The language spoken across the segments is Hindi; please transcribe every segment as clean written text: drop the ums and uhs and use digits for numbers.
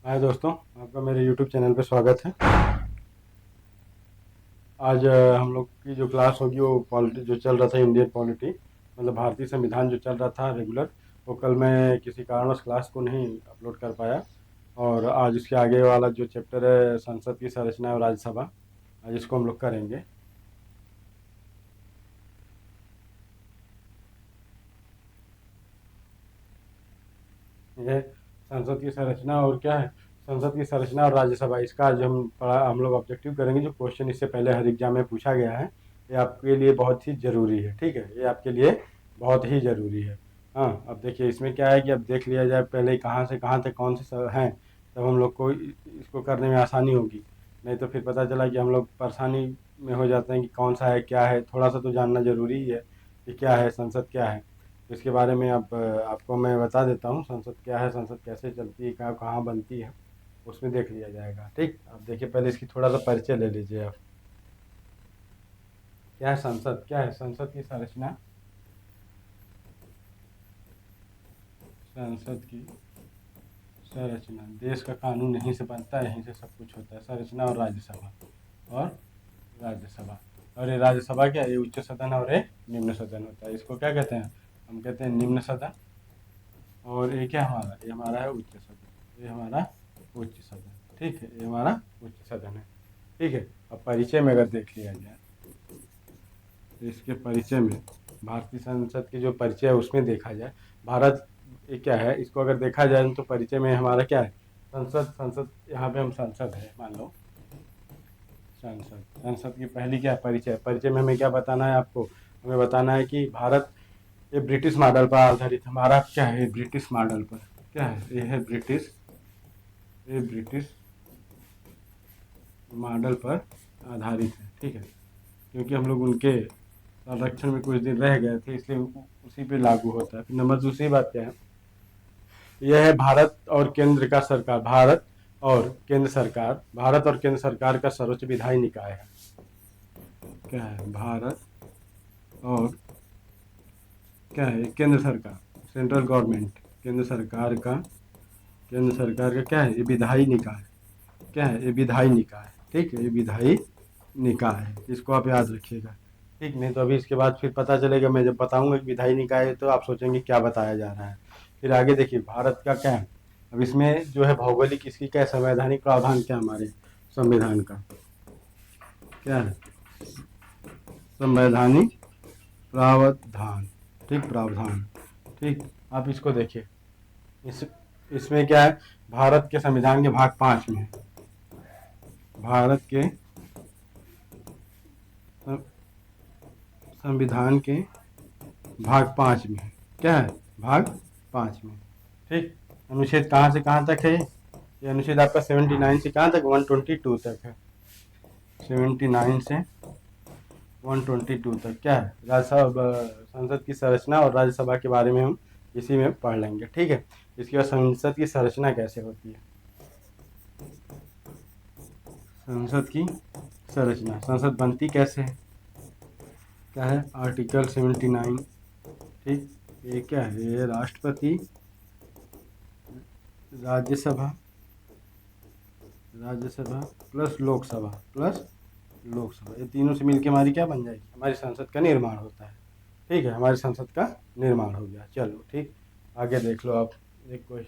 हाय दोस्तों, आपका मेरे YouTube चैनल पे स्वागत है। आज हम लोग की जो क्लास होगी वो पॉलिटी जो चल रहा था, इंडियन पॉलिटी मतलब भारतीय संविधान जो चल रहा था रेगुलर, वो कल मैं किसी कारणवश क्लास को नहीं अपलोड कर पाया। और आज उसके आगे वाला जो चैप्टर है संसद की संरचना और राज्यसभा, आज इसको हम लोग करेंगे। ये संसद की संरचना और क्या है, संसद की संरचना और राज्यसभा, इसका आज हम लोग ऑब्जेक्टिव करेंगे। जो क्वेश्चन इससे पहले हर एग्जाम में पूछा गया है, ये आपके लिए बहुत ही ज़रूरी है। ठीक है, ये आपके लिए बहुत ही ज़रूरी है। हाँ, अब देखिए इसमें क्या है कि अब देख लिया जाए पहले कहाँ से कहाँ तक कौन से हैं, तब हम लोग को इसको करने में आसानी होगी। नहीं तो फिर पता चला कि हम लोग परेशानी में हो जाते हैं कि कौन सा है क्या है। थोड़ा सा तो जानना ज़रूरी ही है कि क्या है संसद, क्या है। तो इसके बारे में अब आपको मैं बता देता हूँ, संसद क्या है, संसद कैसे चलती है, कहाँ कहाँ बनती है, उसमें देख लिया जाएगा। ठीक, अब देखिए पहले इसकी थोड़ा सा परिचय ले लीजिए आप। क्या है संसद, क्या है संसद की संरचना। संसद की संरचना, देश का कानून यहीं से बनता है, यहीं से सब कुछ होता है। संरचना और राज्यसभा, और राज्यसभा। और ये राज्यसभा क्या है, ये उच्च सदन और ये निम्न सदन होता है। इसको क्या कहते हैं, हम कहते हैं निम्न सदन। और ये क्या हमारा, ये हमारा है उच्च सदन, ये हमारा उच्च सदन। ठीक है, ये हमारा उच्च सदन है। ठीक है, अब परिचय में अगर देख लिया जाए तो इसके परिचय में, भारतीय संसद के जो परिचय है उसमें देखा जाए, भारत ये क्या है, इसको अगर देखा जाए तो परिचय में हमारा क्या है, संसद। संसद यहाँ पे हम संसद है मान लो, संसद। संसद की पहली क्या है, परिचय। परिचय में हमें क्या बताना है आपको, हमें बताना है कि भारत ये ब्रिटिश मॉडल पर आधारित। हमारा क्या है, ये ब्रिटिश मॉडल पर, क्या है, ये है ब्रिटिश, ये ब्रिटिश मॉडल पर आधारित है। ठीक है, क्योंकि हम लोग उनके संरक्षण में कुछ दिन रह गए थे, इसलिए उसी पे लागू होता है। फिर नंबर दूसरी बात क्या है, यह है भारत और केंद्र का सरकार। भारत और केंद्र सरकार, भारत और केंद्र सरकार का सर्वोच्च विधायी निकाय है। क्या है, भारत और क्या है, केंद्र सरकार, सेंट्रल गवर्नमेंट, केंद्र सरकार का क्या है, ये विधायी निकाय। क्या है, ये विधायी निकाय। ठीक है, ये विधायी निकाय है, इसको आप याद रखिएगा। ठीक, नहीं तो अभी इसके बाद फिर पता चलेगा, मैं जब बताऊंगा कि विधायी निकाय है तो आप सोचेंगे क्या बताया जा रहा है। फिर आगे देखिए भारत का क्या है, अब इसमें जो है भौगोलिक इसकी क्या है, संवैधानिक प्रावधान क्या है हमारे संविधान का, क्या है, संवैधानिक प्रावधान। ठीक, प्रावधान। ठीक, आप इसको देखिए, इस इसमें क्या है, भारत के संविधान के भाग 5 में, भारत के संविधान के भाग 5 में, क्या है, भाग 5 में। ठीक, अनुच्छेद कहाँ से कहाँ तक है, ये अनुच्छेद आपका 79 से कहाँ तक, 122 तक है। 79 से 122 तक क्या है, राज्यसभा, संसद की संरचना और राज्यसभा के बारे में हम इसी में पढ़ लेंगे। ठीक है, इसके बाद संसद की संरचना कैसे होती है। संसद की संरचना, संसद बनती कैसे है, क्या है, आर्टिकल 79। ठीक, ये क्या है, ये राष्ट्रपति, राज्यसभा, राज्यसभा प्लस लोकसभा, प्लस लोकसभा, ये तीनों से मिलके हमारी क्या बन जाएगी, हमारी संसद का निर्माण होता है। ठीक है, हमारी संसद का निर्माण हो गया। चलो ठीक, आगे देख लो आप। एक कोई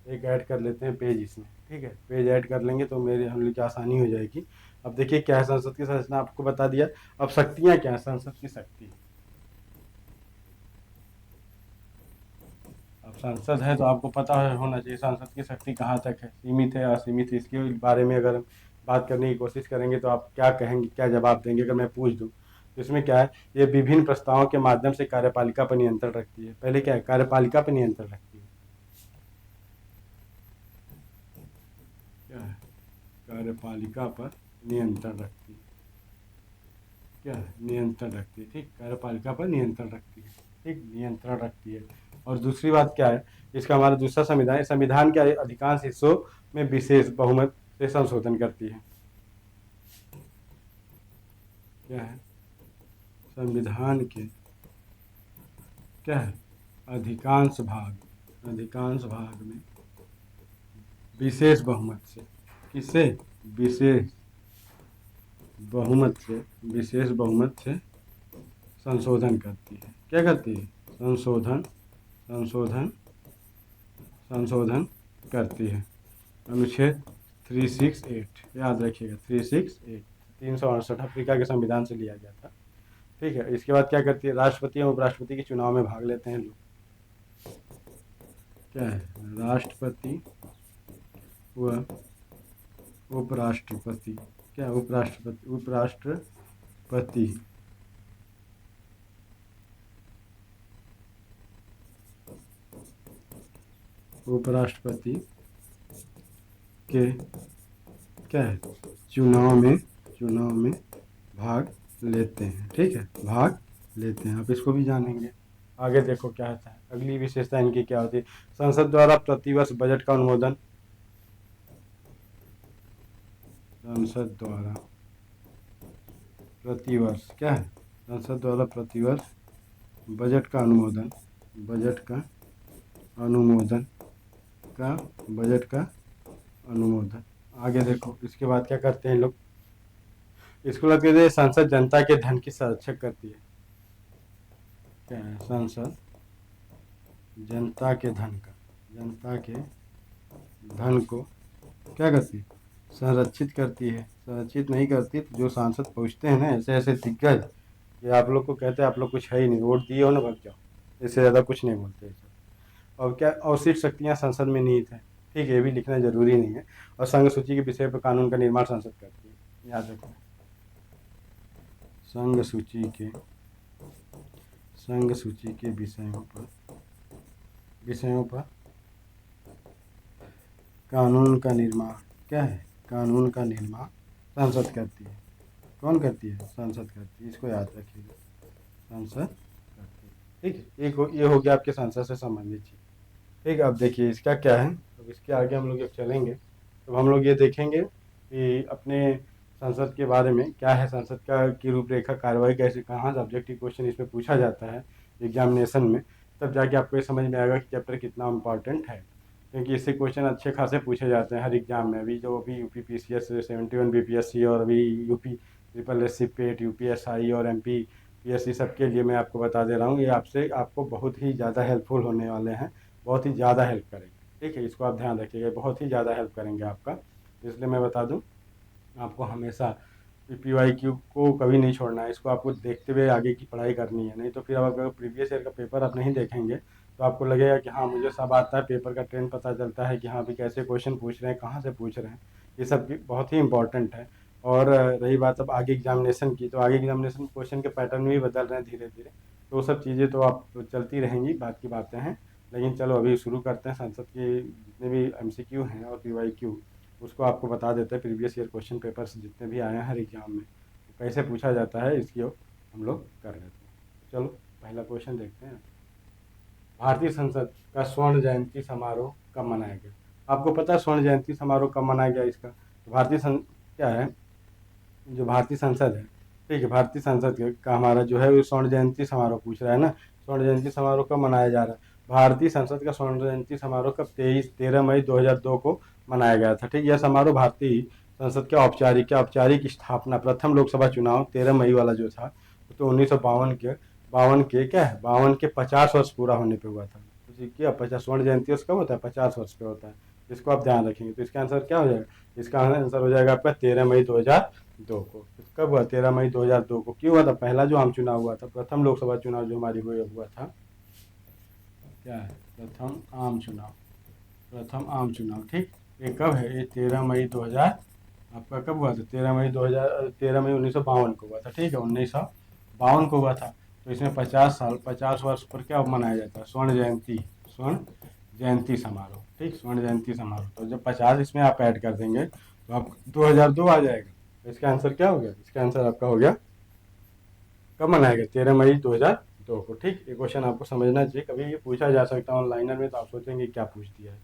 एक ऐड कर लेते हैं पेज इसमें। ठीक है, पेज ऐड कर लेंगे तो मेरे हम लोग की आसानी हो जाएगी। अब देखिए क्या है, संसद की संरचना आपको बता दिया। अब शक्तियाँ क्या है, संसद की शक्ति। अब संसद है तो आपको पता होना चाहिए संसद की शक्ति कहाँ तक है, सीमित है असीमित है। इसके बारे में अगर हम बात करने की कोशिश करेंगे तो आप क्या कहेंगे, क्या जवाब देंगे अगर मैं पूछ दूँ तो। इसमें क्या है, ये विभिन्न प्रस्तावों के माध्यम से कार्यपालिका पर नियंत्रण रखती है। पहले क्या है, कार्यपालिका पर नियंत्रण रखती है। क्या है, कार्यपालिका पर नियंत्रण रखती है। क्या है, नियंत्रण रखती है। ठीक, कार्यपालिका पर नियंत्रण रखती है। ठीक, नियंत्रण रखती है। और दूसरी बात क्या है, इसका हमारा दूसरा संविधान, संविधान के अधिकांश हिस्सों में विशेष बहुमत से संशोधन करती है। क्या है, संविधान के क्या है, अधिकांश भाग में विशेष बहुमत से, किससे? विशेष बहुमत से संशोधन करती है। क्या करती है? संशोधन करती है। अनुच्छेद 368 याद रखिएगा, 368 368 अफ्रीका के संविधान से लिया गया था। ठीक है, इसके बाद क्या करती है? राष्ट्रपति और उपराष्ट्रपति के चुनाव में भाग लेते हैं लोग। क्या है? राष्ट्रपति व उपराष्ट्रपति। क्या? उपराष्ट्रपति के क्या है? चुनाव में भाग लेते हैं। ठीक है, भाग लेते हैं। आप इसको भी जानेंगे। आगे देखो क्या होता है। अगली विशेषता इनकी क्या होती है? संसद द्वारा प्रतिवर्ष बजट का अनुमोदन। संसद द्वारा प्रतिवर्ष क्या है? संसद द्वारा प्रतिवर्ष बजट का अनुमोदन। आगे देखो, इसके बाद क्या करते हैं लोग? इसको लगते हैं संसद जनता के धन की संरक्षक करती है। क्या है? संसद जनता के धन को क्या करती है? संरक्षित करती है। संरक्षित नहीं करती तो जो सांसद पहुँचते हैं ना ऐसे ऐसे दिग्गज, ये आप लोग को कहते हैं आप लोग कुछ है ही नहीं, वोट दिए हो ना, भग जाओ। इससे ज़्यादा कुछ नहीं बोलते हैं। और क्या? और सीट शक्तियाँ संसद में निहित है। ठीक है, ये भी लिखना जरूरी नहीं है। और संघ सूची के विषय पर कानून का निर्माण संसद करती है, याद रखना। संघ सूची के विषयों पर कानून का निर्माण क्या है? कानून का निर्माण संसद करती है। कौन करती है? संसद करती है। इसको याद रखिएगा, संसद करती है। ठीक है, ये हो गया आपके संसद से संबंधित चीज। ठीक है, अब देखिए इसका क्या है। अब इसके आगे हम लोग जब चलेंगे तो हम लोग ये देखेंगे कि अपने संसद के बारे में क्या है, संसद का की रूपरेखा, कार्रवाई कैसे, कहाँ से ऑब्जेक्टिव क्वेश्चन इसमें पूछा जाता है एग्जामिनेशन में, तब जाके आपको ये समझ में आएगा कि चैप्टर कितना इम्पॉर्टेंट है। क्योंकि इससे क्वेश्चन अच्छे खासे पूछे जाते हैं हर एग्जाम में। अभी यूपी PCS 71 BPSC और अभी यूपी SSS पेट, UPSI और MP PSC सबके लिए मैं आपको बता दे रहा हूँ। ये आपको बहुत ही ज़्यादा हेल्पफुल होने वाले हैं, बहुत ही ज़्यादा हेल्प करेंगे। ठीक है, इसको आप ध्यान रखिएगा, बहुत ही ज़्यादा हेल्प करेंगे आपका। इसलिए मैं बता दूँ, आपको हमेशा PYQ को कभी नहीं छोड़ना है। इसको आपको देखते हुए आगे की पढ़ाई करनी है। नहीं तो फिर आप अगर प्रीवियस ईयर का पेपर आप नहीं देखेंगे तो आपको लगेगा कि हाँ मुझे सब आता है, पेपर का ट्रेंड पता चलता है कि हाँ अभी कैसे क्वेश्चन पूछ रहे हैं, कहाँ से पूछ रहे हैं। ये सब भी बहुत ही इंपॉर्टेंट है। और रही बात अब आगे एग्जामिनेशन की, तो आगे एग्जामिनेशन क्वेश्चन के पैटर्न भी बदल रहे हैं धीरे धीरे। तो वो सब चीज़ें तो आप चलती रहेंगी, बात की बातें हैं। लेकिन चलो अभी शुरू करते हैं। संसद के जितने भी MCQ हैं और PYQ, उसको आपको बता देते हैं। प्रीवियस ईयर क्वेश्चन पेपर्स जितने भी आए हैं हर एग्जाम में, तो कैसे पूछा जाता है इसकी हम लोग कर लेते हैं। चलो पहला क्वेश्चन देखते हैं। भारतीय संसद का स्वर्ण जयंती समारोह कब मनाया गया? आपको पता है स्वर्ण जयंती समारोह कब मनाया गया इसका? क्या है, जो भारतीय संसद है, ठीक है, भारतीय संसद का हमारा जो है वो स्वर्ण जयंती समारोह पूछ रहा है ना। स्वर्ण जयंती समारोह कब मनाया जा रहा है? भारतीय संसद का स्वर्ण जयंती समारोह कब? 13 मई 2002 को मनाया गया था। ठीक, यह समारोह भारतीय संसद के औपचारिक स्थापना, प्रथम लोकसभा चुनाव 13 मई वाला जो था तो 1952 के क्या है, 50 वर्ष पूरा होने पे हुआ था। क्या 50 स्वर्ण जयंती उसका होता है 50 वर्ष पे होता है। इसको आप ध्यान रखेंगे। तो इसका आंसर क्या हो जाएगा? इसका आंसर हो जाएगा आपका 13 मई 2002 को। कब हुआ? 13 मई 2002 को। क्यों हुआ था? पहला जो आम चुनाव हुआ था, प्रथम लोकसभा चुनाव जो हमारी हुआ था, क्या है, प्रथम आम चुनाव। ठीक, ये कब है? ये 13 मई 2000 आपका कब हुआ था? 13 मई 1952 को हुआ था। ठीक है, 1952 को हुआ था। तो इसमें 50 वर्ष पर क्या मनाया जाता है? स्वर्ण जयंती समारोह। ठीक, स्वर्ण जयंती समारोह। तो जब 50 इसमें आप ऐड कर देंगे तो आप 2002 आ जाएगा। तो इसका आंसर क्या हो गया? इसका आंसर आपका हो गया, कब मनाया गया? 13 मई 2002 को। ठीक, ये क्वेश्चन आपको समझना चाहिए, कभी ये पूछा जा सकता है ऑनलाइनर में, तो आप सोचेंगे क्या पूछ दिया है।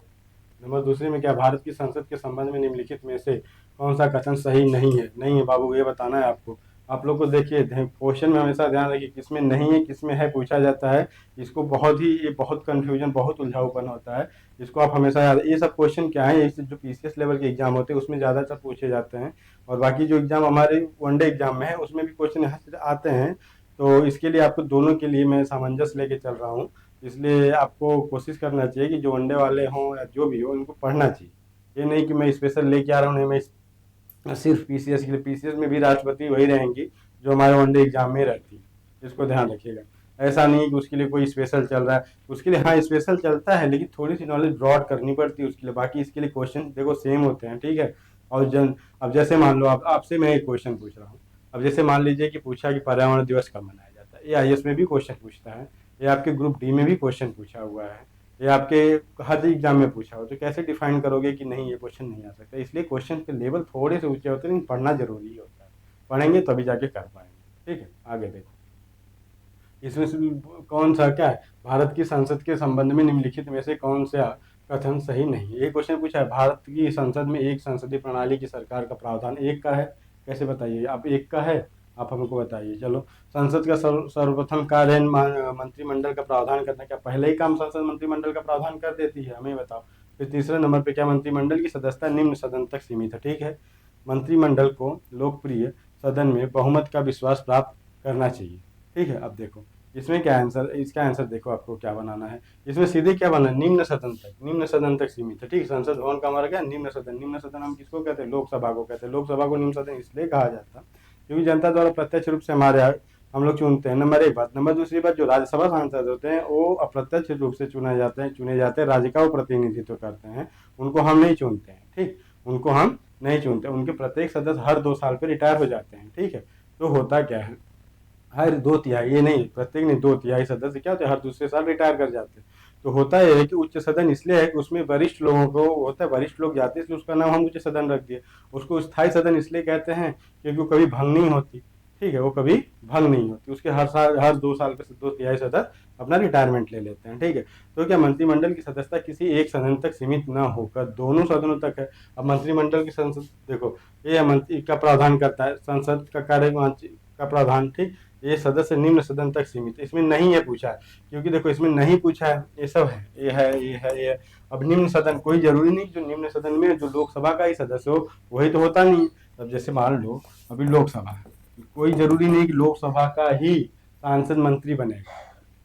नंबर दूसरे में क्या, भारत की संसद के संबंध में निम्नलिखित में से कौन सा कथन सही नहीं है? नहीं है बाबू, ये बताना है आपको। आप लोग को देखिए क्वेश्चन में हमेशा ध्यान रखिए किसमें नहीं है किसमें है पूछा जाता है। इसको बहुत ही ये बहुत कंफ्यूजन बहुत उलझाऊपन होता है। इसको आप हमेशा याद, ये सब क्वेश्चन क्या है, ये जो पीसीएस लेवल के एग्जाम होते हैं उसमें ज़्यादातर पूछे जाते हैं। और बाकी जो एग्जाम हमारे वनडे एग्जाम में है उसमें भी क्वेश्चन यहाँ से आते हैं। तो इसके लिए आपको दोनों के लिए मैं सामंजस्य लेके चल रहा हूँ। इसलिए आपको कोशिश करना चाहिए कि जो वनडे वाले हों या जो भी हो उनको पढ़ना चाहिए। ये नहीं कि मैं स्पेशल लेके आ रहा हूँ, नहीं मैं सिर्फ पीसीएस के लिए, पीसीएस में भी राष्ट्रपति वही रहेंगी जो हमारे वनडे एग्जाम में रहती है। इसको ध्यान रखिएगा। ऐसा नहीं है कि उसके लिए कोई स्पेशल चल रहा है, उसके लिए हाँ स्पेशल चलता है लेकिन थोड़ी सी नॉलेज ब्रॉड करनी पड़ती है उसके लिए। बाकी इसके लिए क्वेश्चन देखो सेम होते हैं, ठीक है। और अब जैसे मान लो आपसे मैं एक क्वेश्चन पूछ रहा हूँ। अब जैसे मान लीजिए कि पूछा कि पर्यावरण दिवस कब मनाया जाता है, ये आईएएस में भी क्वेश्चन पूछता है, ये आपके ग्रुप डी में भी क्वेश्चन पूछा हुआ है, ये आपके हर एग्जाम में पूछा हो। तो कैसे डिफाइन करोगे कि नहीं ये क्वेश्चन नहीं आ सकता। इसलिए क्वेश्चन के लेवल थोड़े से ऊंचे होते हैं लेकिन पढ़ना जरूरी होता है। पढ़ेंगे तभी जाके कर पाएंगे, ठीक है। आगे देखो, इसमें से कौन सा क्या है, भारत की संसद के संबंध में निम्नलिखित में से कौन सा कथन सही नहीं है। ये क्वेश्चन पूछा है, भारत की संसद में एक संसदीय प्रणाली की सरकार का प्रावधान एक का है। कैसे बताइए, आप एक का है, आप हमको बताइए। चलो, संसद का सर्वप्रथम कार्य है मंत्रिमंडल का प्रावधान करना। क्या पहले ही काम संसद मंत्रिमंडल का प्रावधान कर देती है, हमें बताओ। फिर तीसरे नंबर पे, क्या मंत्रिमंडल की सदस्यता निम्न सदन तक सीमित है। ठीक है, मंत्रिमंडल को लोकप्रिय सदन में बहुमत का विश्वास प्राप्त करना चाहिए। ठीक है, अब देखो इसमें क्या आंसर, इसका आंसर देखो आपको क्या बनाना है। इसमें सीधे क्या बनना है, निम्न सदन तक, निम्न सदन तक सीमित है। ठीक, संसद भवन का हमारा क्या, निम्न सदन। निम्न सदन हम किसको कहते हैं, लोकसभा को कहते हैं। लोकसभा को निम्न सदन इसलिए कहा जाता है क्योंकि जनता द्वारा प्रत्यक्ष रूप से हमारे हम लोग चुनते हैं, नंबर एक बात। नंबर दूसरी बात, जो राज्यसभा सांसद होते हैं वो अप्रत्यक्ष रूप से चुने जाते हैं, राज्य का वो प्रतिनिधित्व करते हैं, उनको हम नहीं चुनते हैं। ठीक, उनको हम नहीं चुनते, उनके प्रत्येक सदस्य हर 2 साल पे रिटायर हो जाते हैं। ठीक है, तो होता क्या है, हर 2 तिहाई, ये नहीं प्रत्येक नहीं, 2 तिहाई सदस्य क्या होते हैं, हर दूसरे साल रिटायर कर जाते हैं। तो होता यह है कि उच्च सदन इसलिए है कि उसमें वरिष्ठ लोगों को होता है, वरिष्ठ लोग जाते हैं इसलिए उसका नाम हम उच्च सदन रख दिए। उसको स्थायी सदन इसलिए कहते हैं क्योंकि वो कभी भंग नहीं होती। ठीक है, वो कभी भंग नहीं होती, उसके हर साल, हर 2 साल पे 2 तिहाई सदस्य अपना रिटायरमेंट ले लेते हैं। ठीक है, तो क्या मंत्रिमंडल की सदस्यता किसी एक सदन तक सीमित न होकर दोनों सदनों तक है। अब मंत्रिमंडल की संसद देखो, ये मंत्री का प्रावधान करता है, संसद का कार्य का प्रावधान। ठीक, ये सदस्य निम्न सदन तक सीमित, इसमें नहीं है पूछा है, क्योंकि देखो इसमें नहीं पूछा है, ये सब है, ये है, ये है, ये है। अब निम्न सदन कोई जरूरी नहीं जो निम्न सदन में जो लोकसभा का ही सदस्य हो, वही तो होता नहीं। अब जैसे मान लो अभी लोकसभा है, कोई जरूरी नहीं कि लोकसभा का ही सांसद मंत्री बनेगा।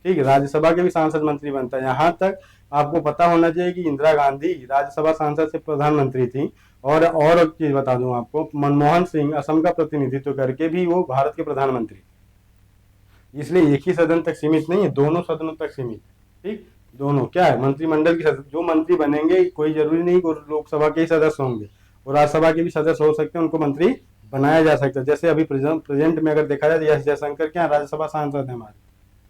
ठीक है, राज्यसभा के भी सांसद मंत्री बनता है। यहाँ तक आपको पता होना चाहिए कि इंदिरा गांधी राज्यसभा सांसद से प्रधानमंत्री थी। और एक चीज बता दूं आपको, मनमोहन सिंह असम का प्रतिनिधित्व करके भी वो भारत के प्रधानमंत्री। इसलिए एक ही सदन तक सीमित नहीं है, दोनों सदनों तक सीमित है। ठीक, दोनों क्या है, मंत्रिमंडल की सदस्य जो मंत्री बनेंगे कोई जरूरी नहीं कि लोकसभा के ही सदस्य होंगे, और राज्यसभा के भी सदस्य हो सकते हैं, उनको मंत्री बनाया जा सकता है। जैसे अभी प्रेजेंट में अगर देखा जाए तो एस जयशंकर क्या राज्यसभा सांसद है हमारे।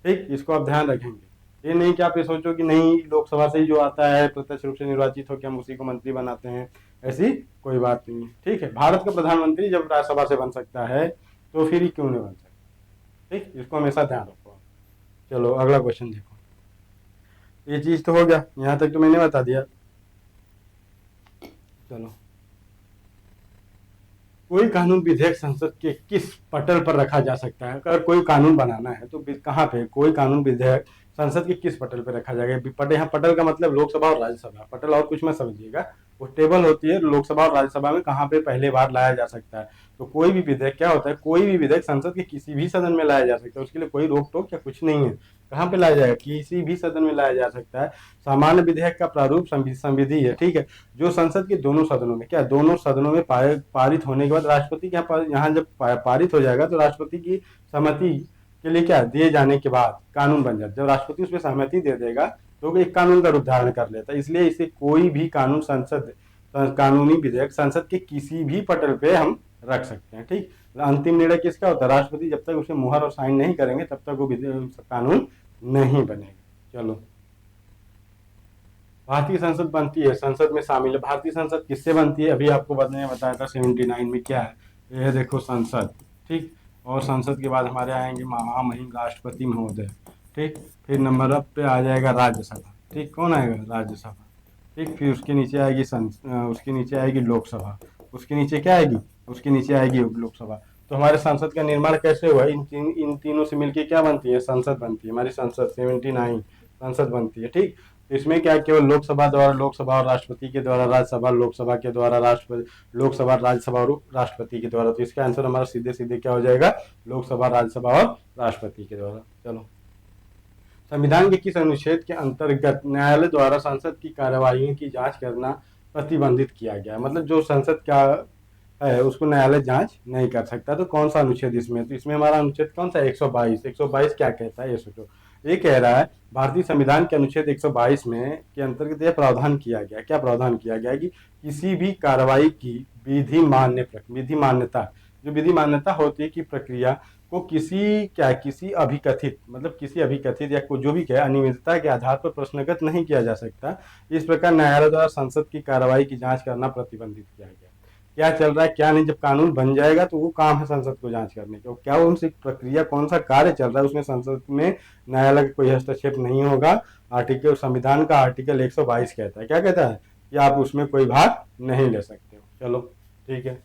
ठीक, इसको आप ध्यान रखेंगे। ये नहीं कि आप ये सोचो कि नहीं लोकसभा से ही जो आता है प्रत्यक्ष रूप से निर्वाचित होकर हम उसी को मंत्री बनाते हैं, ऐसी कोई बात नहीं है। ठीक है, भारत का प्रधानमंत्री जब राज्यसभा से बन सकता है तो फिर ही क्यों नहीं बन सकता। ठीक, इसको हमेशा ध्यान रखो। चलो अगला क्वेश्चन देखो, ये चीज तो हो गया, यहाँ तक तो मैंने बता दिया। चलो, कोई कानून विधेयक संसद के किस पटल पर रखा जा सकता है। अगर कोई कानून बनाना है तो कहाँ पे, कोई कानून विधेयक संसद के किस पटल पर रखा जाएगा। पटल, यहाँ पटल का मतलब लोकसभा और राज्यसभा, पटल और कुछ मत समझिएगा, वो टेबल होती है लोकसभा और राज्यसभा में कहाँ पे पहले बार लाया जा सकता है। तो कोई भी विधेयक क्या होता है, कोई भी विधेयक संसद के किसी भी सदन में लाया जा सकता है, उसके लिए कोई रोक टोक या कुछ नहीं है। कहाँ पे लाया जाएगा, किसी भी सदन में लाया जा सकता है। सामान्य विधेयक का प्रारूप संविधि है। ठीक है, जो संसद के दोनों सदनों में, क्या दोनों सदनों में पारित होने के बाद राष्ट्रपति के यहाँ जब पारित हो जाएगा तो राष्ट्रपति की सहमति के लिए क्या दिए जाने के बाद कानून बन जाता है। जब राष्ट्रपति उसमें सहमति दे देगा तो एक कानून का रूप धारण कर लेता है। इसलिए इसे कोई भी कानून कानूनी विधेयक संसद के किसी भी पटल पे हम रख सकते हैं। ठीक, अंतिम निर्णय किसका होता है, राष्ट्रपति जब तक उसे मुहर और साइन नहीं करेंगे तब तक वो कानून नहीं बनेगा। चलो, भारतीय संसद बनती है, संसद में शामिल है। भारतीय संसद किससे बनती है, अभी आपको बताया था 79 में क्या है, ये देखो संसद। ठीक, और संसद के बाद हमारे आएंगे महामहिम राष्ट्रपति महोदय। ठीक, फिर नंबर अप पे आ जाएगा राज्यसभा। ठीक, कौन आएगा, राज्यसभा। ठीक, फिर उसके नीचे आएगी उसके नीचे आएगी लोकसभा, उसके नीचे क्या आएगी, उसके नीचे आएगी लोकसभा। तो हमारे संसद का निर्माण कैसे हुआ? इन तीनों से मिलकर क्या बनती है? संसद बनती है, हमारी संसद 79 संसद बनती है। ठीक, तो इसमें क्या केवल लोकसभा द्वारा, लोकसभा और राष्ट्रपति के द्वारा राज्यसभा, लोकसभा के द्वारा राष्ट्रपति, लोकसभा राज्यसभा और राष्ट्रपति के द्वारा। तो इसका आंसर हमारा सीधे सीधे क्या हो जाएगा? लोकसभा, राज्यसभा और राष्ट्रपति के द्वारा। चलो, संविधान के किस अनुच्छेद के अंतर्गत न्यायालय द्वारा संसद की कार्यवाही की जांच करना प्रतिबंधित किया गया? मतलब जो संसद का है उसको न्यायालय जांच नहीं कर सकता। तो कौन सा अनुच्छेद इसमें? तो इसमें हमारा अनुच्छेद कौन सा? 122। 122 क्या कहता है ये सोचो। ये कह रहा है भारतीय संविधान के अनुच्छेद 122 में के अंतर्गत यह प्रावधान किया गया। क्या प्रावधान किया गया? कि किसी भी कार्रवाई की विधि मान्यता, जो विधि मान्यता होती है कि प्रक्रिया को किसी अभिकथित, मतलब किसी अभिकथित या जो भी कहे अनियमितता के आधार पर प्रश्नगत नहीं किया जा सकता। इस प्रकार न्यायालय द्वारा संसद की कार्रवाई की जांच करना प्रतिबंधित किया गया। क्या चल रहा है क्या नहीं, जब कानून बन जाएगा तो वो काम है संसद को जांच करने का। क्या उनसे प्रक्रिया, कौन सा कार्य चल रहा है, उसमें संसद में न्यायालय का कोई हस्तक्षेप नहीं होगा। आर्टिकल, संविधान का आर्टिकल 122 कहता है, क्या कहता है? कि आप उसमें कोई भाग नहीं ले सकते हो। चलो ठीक है।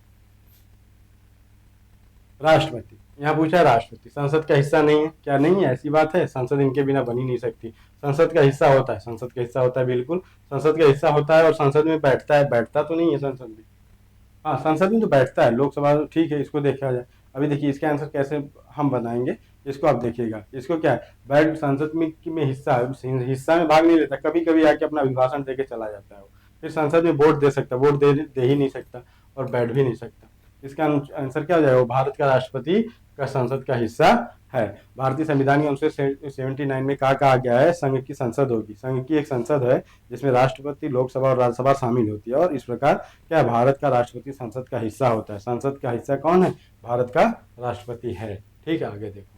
राष्ट्रपति, यहाँ पूछा राष्ट्रपति संसद का हिस्सा नहीं है। क्या नहीं है? ऐसी बात है? संसद इनके बिना बन ही नहीं सकती। संसद का हिस्सा होता है, संसद का हिस्सा होता है, बिल्कुल संसद का हिस्सा होता है। और संसद में बैठता है, बैठता तो नहीं है संसद में। हाँ, संसद में तो बैठता है। लोकसभा ठीक है, इसको देखा जाए। अभी देखिए इसका आंसर कैसे हम बनाएंगे, इसको आप देखिएगा। इसको क्या है, बैठ संसद में हिस्सा में भाग नहीं लेता, कभी कभी आके अपना अभिभाषण दे के चला जाता है वो। फिर संसद में वोट दे सकता, वोट दे ही नहीं सकता और बैठ भी नहीं सकता। इसका आंसर क्या हो जाएगा? वो भारत का राष्ट्रपति का संसद का हिस्सा है। भारतीय संविधान के अनुच्छेद 79 में कहा गया है संघ की संसद होगी। संघ की एक संसद है जिसमें राष्ट्रपति, लोकसभा और राज्यसभा शामिल होती है। और इस प्रकार क्या, भारत का राष्ट्रपति संसद का हिस्सा होता है। संसद का हिस्सा कौन है? भारत का राष्ट्रपति है। ठीक है, आगे देखो।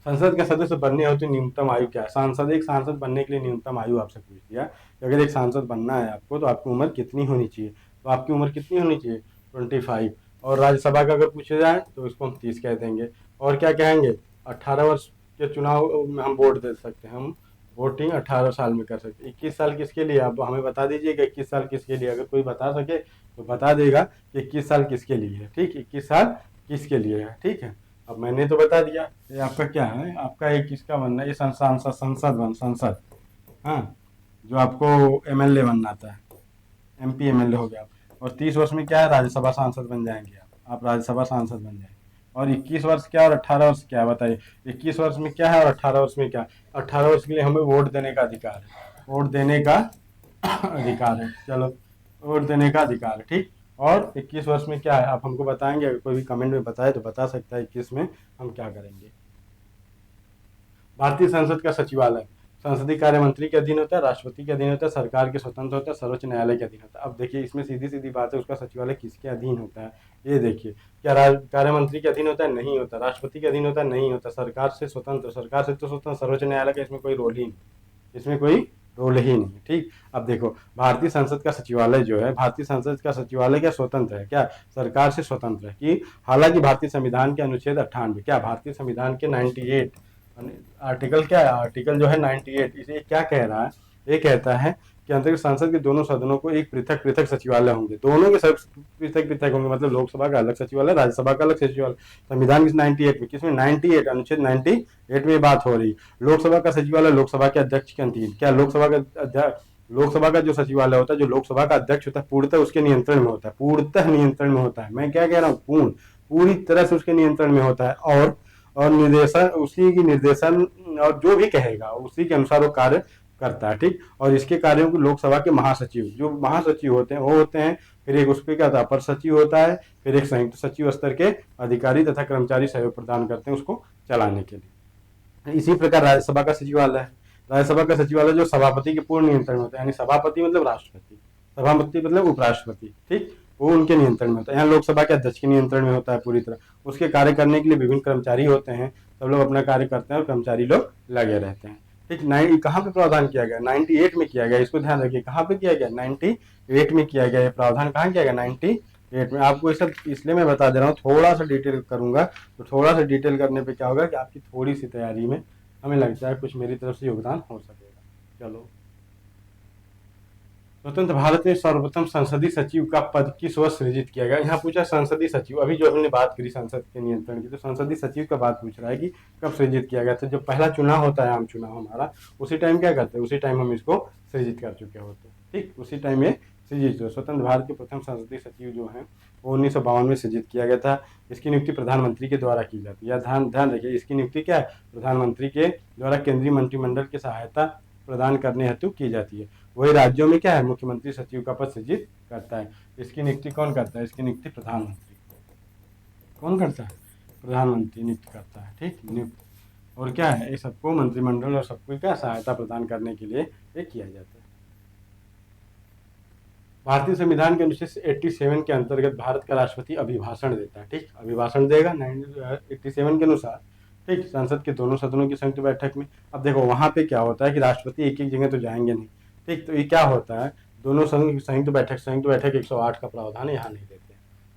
संसद के सदस्य बनने हेतु न्यूनतम आयु क्या है? एक सांसद बनने के लिए न्यूनतम आयु आपसे पूछ दिया कि अगर एक सांसद बनना है आपको तो आपकी उम्र कितनी होनी चाहिए? तो आपकी उम्र कितनी होनी चाहिए? 25। और राज्यसभा का अगर पूछा जाए तो इसको हम 30 कह देंगे। और क्या कहेंगे? 18 वर्ष के चुनाव में हम वोट दे सकते हैं। हम वोटिंग 18 साल में कर सकते हैं। 21 साल किसके लिए? आप हमें बता दीजिएगा 21 साल किसके लिए। अगर कोई बता सके तो बता देगा कि 21 साल किसके लिए है। ठीक, 21 साल किसके लिए है। ठीक है, अब मैंने तो बता दिया। ये आपका क्या है? आपका एक किसका बनना है? ये संसद। हाँ, जो आपको एमएलए बनना था, एमपी एमएलए हो गया। और 30 वर्ष में क्या है? राज्यसभा सांसद बन जाएंगे आप राज्यसभा सांसद बन जाएंगे। और 21 वर्ष क्या और 18 वर्ष क्या, बताइए? 21 वर्ष में क्या है और 18 वर्ष में क्या? 18 वर्ष के लिए हमें वोट देने का अधिकार है। वोट देने का अधिकार है। चलो, वोट देने का अधिकार है। ठीक, और 21 वर्ष में क्या है आप हमको बताएंगे? अगर कोई भी कमेंट में बताए तो बता सकता है 21 में हम क्या करेंगे। भारतीय संसद का सचिवालय संसदीय कार्य मंत्री के अधीन होता है, राष्ट्रपति के अधीन होता है, सरकार के स्वतंत्र होता है, सर्वोच्च न्यायालय के अधीन होता है। अब देखिए इसमें सीधी सीधी बात है, उसका सचिवालय किसके अधीन होता है? ये देखिए, क्या कार्य मंत्री के अधीन होता है? नहीं होता। राष्ट्रपति के अधीन होता है? नहीं होता। सरकार से स्वतंत्र सर्वोच्च न्यायालय का इसमें कोई रोल ही नहीं, इसमें कोई रोल ही नहीं। ठीक, अब देखो भारतीय संसद का सचिवालय जो है, भारतीय संसद का सचिवालय क्या स्वतंत्र है? क्या सरकार से स्वतंत्र है? कि हालांकि भारतीय संविधान के अनुच्छेद 98, क्या भारतीय संविधान के 98 आर्टिकल, क्या है आर्टिकल जो है 98, इसे क्या कह रहा है? ये कहता है कि अंतर्गत संसद के दोनों सदनों को एक पृथक पृथक सचिवालय होंगे। दोनों के सब पृथक पृथक होंगे, मतलब लोकसभा का अलग सचिवालय, राज्यसभा का अलग सचिवालय। संविधान के 98 में, किसमें? 98 अनुच्छेद 98 में बात हो रही। लोकसभा का सचिवालय लोकसभा के अध्यक्ष के अधीन। क्या लोकसभा का जो सचिवालय होता है, जो लोकसभा का अध्यक्ष होता है, पूर्णतः उसके नियंत्रण में होता है। पूर्णतः नियंत्रण में होता है। मैं क्या कह रहा हूँ? पूरी तरह से उसके नियंत्रण में होता है। और निर्देशन, उसी की निर्देशन और जो भी कहेगा उसी के अनुसार वो कार्य करता है। ठीक, और इसके कार्यों को लोकसभा के महासचिव, जो महासचिव होते हैं वो होते हैं। फिर एक उस पर क्या होता है? अपर सचिव होता है। फिर एक संयुक्त सचिव स्तर के अधिकारी तथा कर्मचारी सहयोग प्रदान करते हैं उसको चलाने के लिए। इसी प्रकार राज्यसभा का सचिवालय है। राज्यसभा का सचिवालय जो सभापति के पूर्ण नियंत्रण में होता है, यानी सभापति मतलब राष्ट्रपति, सभापति मतलब उपराष्ट्रपति। ठीक, वो उनके नियंत्रण में होता है। यहाँ लोकसभा के अध्यक्ष के नियंत्रण में होता है पूरी तरह। उसके कार्य करने के लिए विभिन्न कर्मचारी होते हैं, सब लोग अपना कार्य करते हैं और कर्मचारी लोग लगे रहते हैं। ठीक, कहाँ पे प्रावधान किया गया? 98 में किया गया। इसको ध्यान रखिए, कहाँ पे किया गया? 98 में किया गया। प्रावधान कहाँ किया गया? 98 में। आपको ये सब इसलिए मैं बता दे रहा हूँ, थोड़ा सा डिटेल करूंगा तो थोड़ा सा डिटेल करने पे क्या होगा कि आपकी थोड़ी सी तैयारी में हमें लगता है कुछ मेरी तरफ से योगदान हो सकेगा। चलो, स्वतंत्र भारत में सर्वप्रथम संसदीय सचिव का पद किस वर्ष सृजित किया गया। यहाँ पूछा संसदीय सचिव, अभी जो हमने बात करी संसद के नियंत्रण की, तो संसदीय सचिव का बात पूछ रहा है कि कब सृजित किया गया था। जब पहला चुनाव होता है, आम चुनाव हमारा, उसी टाइम क्या करते हैं, उसी टाइम हम इसको सृजित कर चुके होते हैं। ठीक, उसी टाइम ये सृजित। स्वतंत्र भारत के प्रथम संसदीय सचिव जो है वो 1952 में सृजित किया गया था। इसकी नियुक्ति प्रधानमंत्री के द्वारा की जाती है। ध्यान ध्यान रखिए, इसकी नियुक्ति क्या है, प्रधानमंत्री के द्वारा केंद्रीय मंत्रिमंडल की सहायता प्रदान करने हेतु की जाती है। वही राज्यों में क्या है, मुख्यमंत्री सचिव का पद सृजित करता है। इसकी नियुक्ति कौन करता है, इसकी नियुक्ति प्रधानमंत्री कौन करता है, प्रधानमंत्री नियुक्त करता है। ठीक, नियुक्त। और क्या है, ये सबको मंत्रिमंडल और सबको क्या सहायता प्रदान करने के लिए ये किया जाता है। भारतीय संविधान के अनुच्छेद 87 के अंतर्गत भारत का राष्ट्रपति अभिभाषण देता है। ठीक, अभिभाषण देगा 87 के अनुसार। ठीक, संसद के दोनों सदनों की संयुक्त बैठक में। अब देखो वहां पे क्या होता है कि राष्ट्रपति एक एक जगह तो जाएंगे नहीं। ठीक, तो ये क्या होता है, दोनों सदनों की संयुक्त बैठक 108 का प्रावधान है, यहाँ नहीं देते।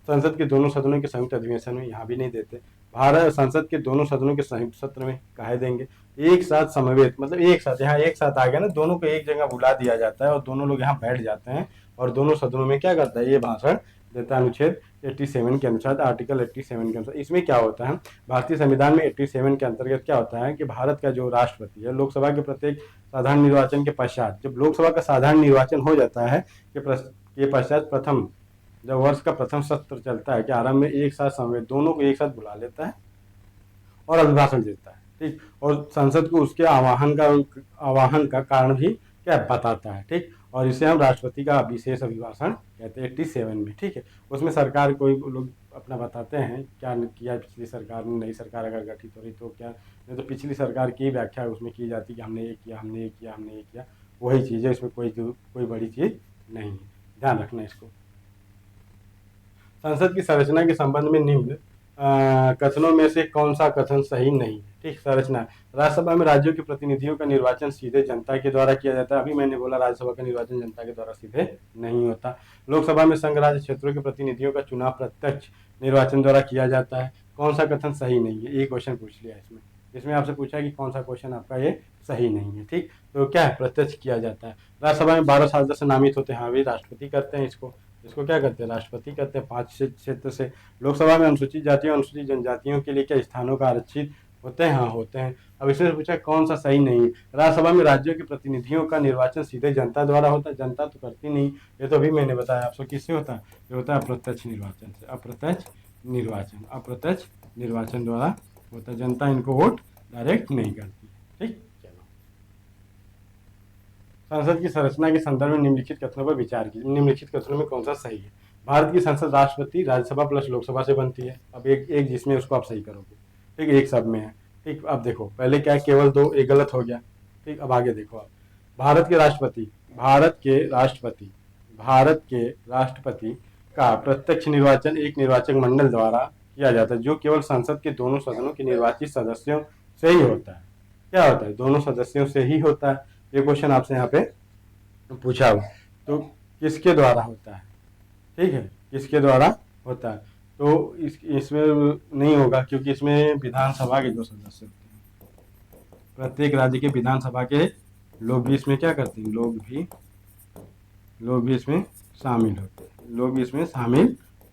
संसद के दोनों सदनों के संयुक्त अधिवेशन में यहाँ भी नहीं देते। भारत संसद के दोनों सदनों के संयुक्त सत्र में कहे देंगे। एक साथ समवेत, मतलब एक साथ, यहाँ एक साथ आ गया ना, दोनों को एक जगह बुला दिया जाता है और दोनों लोग यहाँ बैठ जाते हैं और दोनों सदनों में क्या करता है, ये भाषण देता है। अनुच्छेद 87 के अनुसार, आर्टिकल 87 के अनुसार। इसमें क्या होता है, भारतीय संविधान में 87 के अंतर्गत क्या होता है कि भारत का जो राष्ट्रपति है, लोकसभा के प्रत्येक साधारण निर्वाचन के पश्चात, जब लोकसभा का साधारण निर्वाचन हो जाता है के पश्चात प्रथम, जब वर्ष का प्रथम सत्र चलता है कि आरंभ में एक साथ समवेत दोनों को एक साथ बुला लेता है और अभिभाषण देता है। ठीक, और संसद को उसके आवाहन का कारण भी क्या बताता है। ठीक, और इसे हम राष्ट्रपति का विशेष अभिभाषण कहते हैं 87 में। ठीक है, उसमें सरकार कोई लोग अपना बताते हैं क्या किया पिछली सरकार ने, नई सरकार अगर गठित हो रही तो क्या, नहीं तो पिछली सरकार की व्याख्या उसमें की जाती है कि हमने ये किया, हमने ये किया, हमने ये किया, वही चीज़ है, इसमें कोई बड़ी चीज़ नहीं है, ध्यान रखना इसको। संसद की संरचना के संबंध में निम्न कथनों में से कौन सा कथन सही नहीं है। ठीक, संरचना, राज्यसभा में राज्यों के प्रतिनिधियों का निर्वाचन सीधे जनता के द्वारा किया जाता है। अभी मैंने बोला राज्यसभा का निर्वाचन जनता के द्वारा सीधे नहीं होता। लोकसभा में संघ राज्य क्षेत्रों के प्रतिनिधियों का चुनाव प्रत्यक्ष निर्वाचन द्वारा किया जाता है। कौन सा कथन सही नहीं है, ये क्वेश्चन पूछ लिया इसमें। इसमें आपसे पूछा कि कौन सा क्वेश्चन आपका ये सही नहीं है। ठीक, तो क्या है, प्रत्यक्ष किया जाता है। राज्यसभा में 12 सदस्य नामित होते हैं, हाँ भी राष्ट्रपति करते हैं इसको क्या करते हैं, राष्ट्रपति करते हैं 5 क्षेत्र से। लोकसभा में अनुसूचित जातियों अनुसूचित जनजातियों के लिए क्या स्थानों का आरक्षित होते हैं, हाँ होते हैं। अब इसमें पूछा कौन सा सही नहीं है, राज्यसभा में राज्यों के प्रतिनिधियों का निर्वाचन सीधे जनता द्वारा होता है, जनता तो करती नहीं, ये तो अभी मैंने बताया आपको किससे होता है, ये होता है अप्रत्यक्ष निर्वाचन से। अप्रत्यक्ष निर्वाचन द्वारा होता है, जनता इनको वोट डायरेक्ट नहीं करती। ठीक, संसद की संरचना के संदर्भ में निम्नलिखित कथनों पर विचार कीजिए। निम्नलिखित कथनों में कौन सा सही है। भारत की संसद राष्ट्रपति राज्यसभा प्लस लोकसभा से बनती है। अब एक जिसमें उसको आप सही करोगे। ठीक, एक सब में है। ठीक, अब देखो पहले क्या है, केवल 2, एक गलत हो गया। ठीक, अब आगे देखो आप, भारत के राष्ट्रपति का प्रत्यक्ष निर्वाचन एक निर्वाचक मंडल द्वारा किया जाता है, जो केवल संसद के दोनों सदनों के निर्वाचित सदस्यों से ही होता है। क्या होता है, दोनों सदस्यों से ही होता है। ये क्वेश्चन आपसे यहाँ पे पूछा हुआ, तो किसके द्वारा होता है। ठीक है, किसके द्वारा होता है, तो इसमें नहीं होगा, क्योंकि इसमें विधानसभा के जो सदस्य होते हैं, प्रत्येक राज्य के विधानसभा के लोग भी इसमें क्या करते हैं, लोग भी इसमें शामिल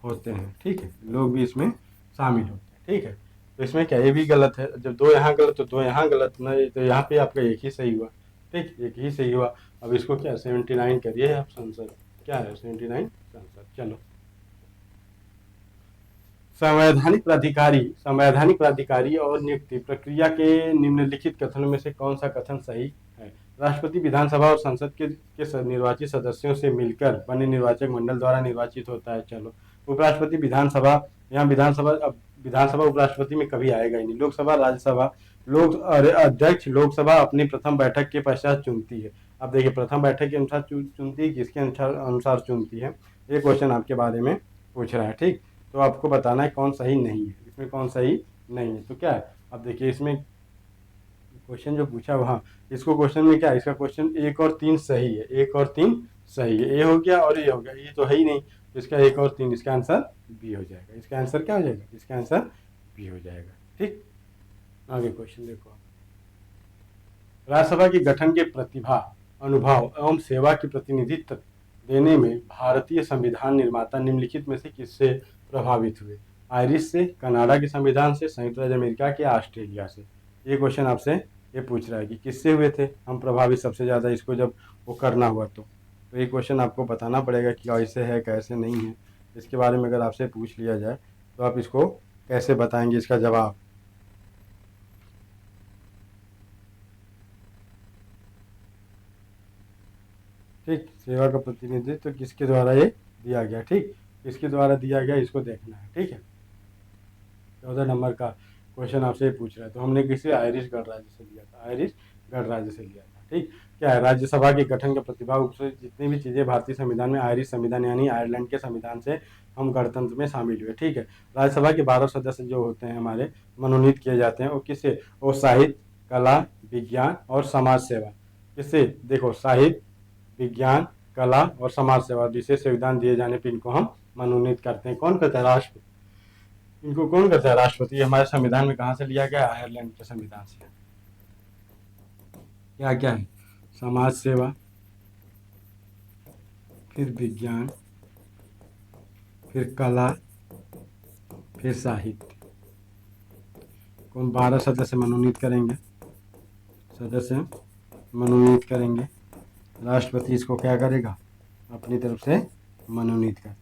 होते हैं। ठीक है, लोग भी इसमें शामिल होते हैं। ठीक है, तो इसमें क्या, ये भी गलत है। जब 2 यहाँ गलत तो 2 यहाँ गलत ना, तो यहाँ पे आपका एक ही सही हुआ। ठीक, एक ही सही हुआ। अब इसको क्या 79 करिए आप, संसद क्या है 79 संसद। चलो, संवैधानिक प्राधिकारी और नियुक्ति प्रक्रिया के निम्नलिखित कथनों में से कौन सा कथन सही है। राष्ट्रपति विधानसभा और संसद के निर्वाचित सदस्यों से मिलकर बने निर्वाचक मंडल द्वारा निर्वाचित होता है। चलो, उपराष्ट्रपति विधानसभा, यहाँ विधानसभा उपराष्ट्रपति में कभी आएगा ही नहीं। लोकसभा राज्यसभा, अध्यक्ष लोकसभा अपनी प्रथम बैठक के पश्चात चुनती है। अब देखिए, प्रथम बैठक के अनुसार चुनती है, किसके अनुसार चुनती है, ये क्वेश्चन आपके बारे में पूछ रहा है। ठीक, तो आपको बताना है कौन सही नहीं है, इसमें कौन सही नहीं है। तो क्या है, अब देखिए इसमें क्वेश्चन जो पूछा वहाँ, इसको क्वेश्चन में क्या है, इसका क्वेश्चन 1 और 3 सही है, 1 और 3 सही है। ए हो गया और ये हो गया, ये तो है ही नहीं, इसका 1 और 3, इसका आंसर बी हो जाएगा। इसका आंसर क्या हो जाएगा, इसका आंसर बी हो जाएगा। ठीक, आगे क्वेश्चन देखो, राज्यसभा के गठन के प्रतिभा, अनुभव एवं सेवा के प्रतिनिधित्व देने में भारतीय संविधान निर्माता निम्नलिखित में से किससे प्रभावित हुए? आयरिश से, कनाडा के संविधान से, संयुक्त राज्य अमेरिका के, ऑस्ट्रेलिया से। ये क्वेश्चन आपसे ये पूछ रहा है कि किससे हुए थे हम प्रभावित सबसे ज़्यादा, इसको जब वो करना हुआ तो ये क्वेश्चन आपको बताना पड़ेगा कि कैसे है कैसे नहीं है। इसके बारे में अगर आपसे पूछ लिया जाए तो आप इसको कैसे बताएंगे इसका जवाब? ठीक, सेवा का प्रतिनिधित्व तो किसके द्वारा ये दिया गया? ठीक, किसके द्वारा दिया गया इसको देखना है। ठीक है, 14 नंबर का क्वेश्चन आपसे ये पूछ रहा है। तो हमने किसी आयरिश गणराज्य से लिया था, आयरिश गणराज्य से लिया था। ठीक, क्या है? राज्यसभा के गठन का प्रतिभाग से जितनी भी चीज़ें भारतीय संविधान में, आयरिश संविधान यानी आयरलैंड के संविधान से हम गणतंत्र में शामिल हुए। ठीक है, राज्यसभा के 12 सदस्य जो होते हैं हमारे मनोनीत किए जाते हैं, वो किससे? वो साहित्य, कला, विज्ञान और समाज सेवा। किससे? देखो, साहित्य, विज्ञान, कला और समाज सेवा विशेष योगदान दिए जाने पर इनको हम मनोनीत करते हैं। कौन करता है? राष्ट्रपति। इनको कौन करता है? राष्ट्रपति। हमारे संविधान में कहाँ से लिया गया? आयरलैंड के संविधान से। क्या क्या है? समाज सेवा, फिर विज्ञान, फिर कला, फिर साहित्य। कौन? 12 सदस्य मनोनीत करेंगे, सदस्य मनोनीत करेंगे। राष्ट्रपति इसको क्या करेगा? अपनी तरफ से मनोनीत करते हैं।